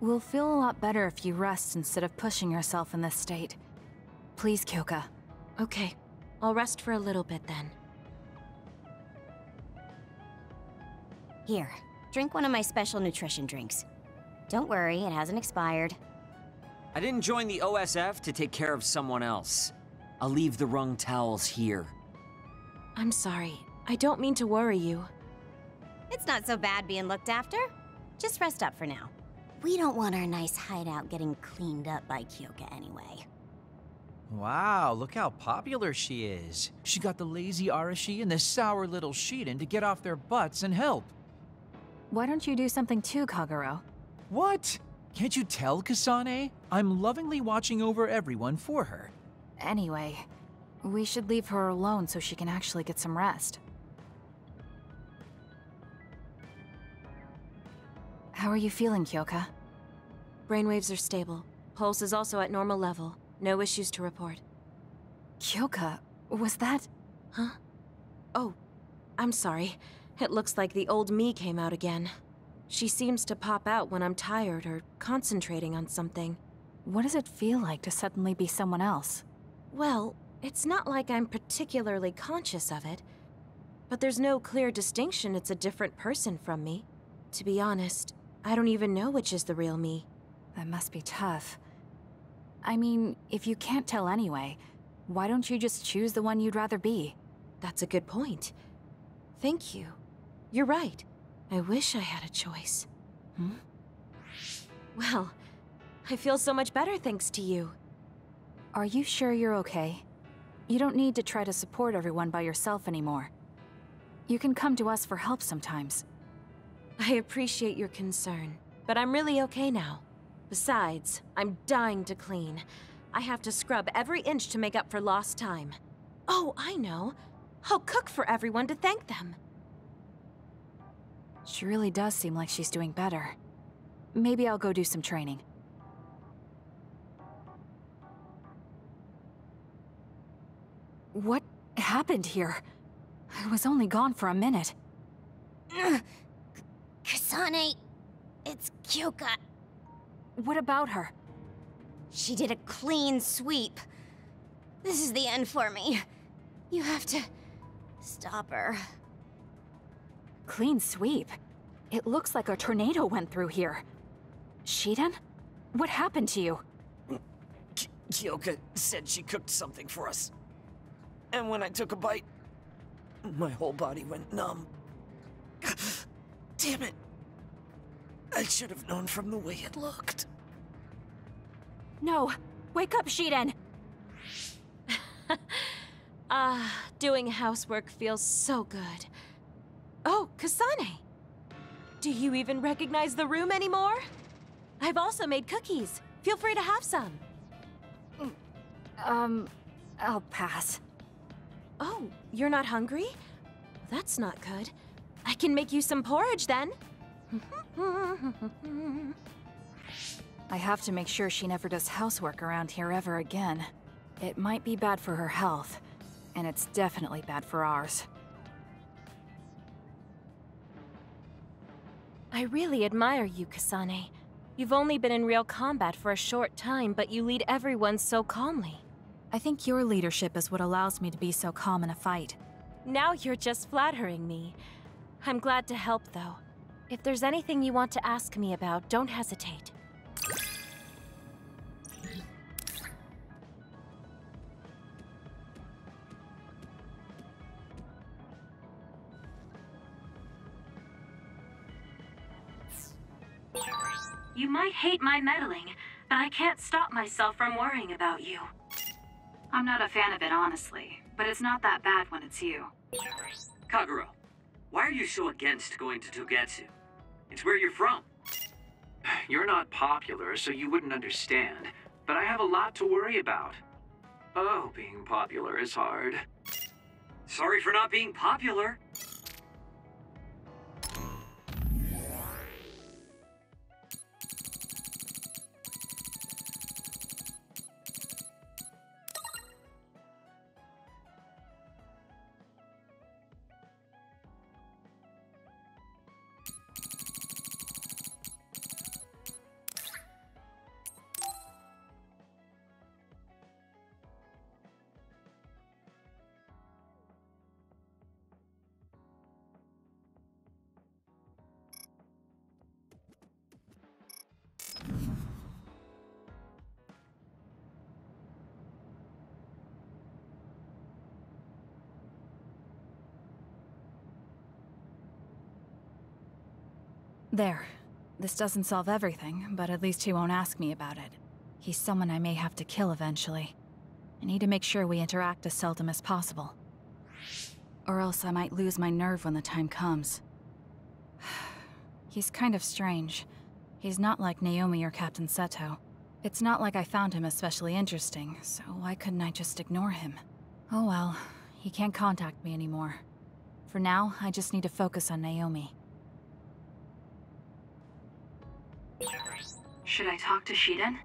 We'll feel a lot better if you rest instead of pushing yourself in this state. Please, Kyoka.
Okay, I'll rest for a little bit then.
Here, drink one of my special nutrition drinks. Don't worry, it hasn't expired.
I didn't join the OSF to take care of someone else. I'll leave the wrung towels here.
I'm sorry. I don't mean to worry you.
It's not so bad being looked after. Just rest up for now. We don't want our nice hideout getting cleaned up by Kyoka anyway.
Wow, look how popular she is. She got the lazy Arashi and the sour little Shiden to get off their butts and help.
Why don't you do something too, Kagero?
What? Can't you tell, Kasane? I'm lovingly watching over everyone for her.
Anyway, we should leave her alone so she can actually get some rest. How are you feeling, Kyoka?
Brainwaves are stable. Pulse is also at normal level. No issues to report.
Kyoka, was that...
Huh? Oh, I'm sorry. It looks like the old me came out again. She seems to pop out when I'm tired or concentrating on something.
What does it feel like to suddenly be someone else?
Well, it's not like I'm particularly conscious of it. But there's no clear distinction it's a different person from me. To be honest, I don't even know which is the real me.
That must be tough. I mean, if you can't tell anyway, why don't you just choose the one you'd rather be?
That's a good point. Thank you. You're right. I wish I had a choice. Well, I feel so much better thanks to you.
Are you sure you're okay? You don't need to try to support everyone by yourself anymore. You can come to us for help sometimes.
I appreciate your concern, but I'm really okay now. Besides, I'm dying to clean. I have to scrub every inch to make up for lost time. Oh, I know. I'll cook for everyone to thank them.
She really does seem like she's doing better. Maybe I'll go do some training. What happened here? I was only gone for a minute.
Kasane, it's Kyoka.
What about her?
She did a clean sweep. This is the end for me. You have to stop her.
Clean sweep? It looks like a tornado went through here. Shiden? What happened to you?
Kyoka said she cooked something for us. And when I took a bite, my whole body went numb. Damn it. I should have known from the way it looked.
No! Wake up, Shiden!
Doing housework feels so good. Oh, Kasane! Do you even recognize the room anymore? I've also made cookies. Feel free to have some.
I'll pass.
Oh, you're not hungry? That's not good. I can make you some porridge then.
I have to make sure she never does housework around here ever again. It might be bad for her health, and it's definitely bad for ours.
I really admire you, Kasane. You've only been in real combat for a short time, but you lead everyone so calmly.
I think your leadership is what allows me to be so calm in a fight.
Now you're just flattering me. I'm glad to help, though. If there's anything you want to ask me about, don't hesitate.
You might hate my meddling, but I can't stop myself from worrying about you. I'm not a fan of it, honestly, but it's not that bad when it's you.
Kagero, why are you so against going to Togetsu? It's where you're from.
You're not popular, so you wouldn't understand, but I have a lot to worry about. Oh, being popular is hard.
Sorry for not being popular.
There. This doesn't solve everything, but at least he won't ask me about it. He's someone I may have to kill eventually. I need to make sure we interact as seldom as possible. Or else I might lose my nerve when the time comes. He's kind of strange. He's not like Naomi or Captain Seto. It's not like I found him especially interesting, so why couldn't I just ignore him? Oh well, he can't contact me anymore. For now, I just need to focus on Naomi.
Should I talk to Shiden?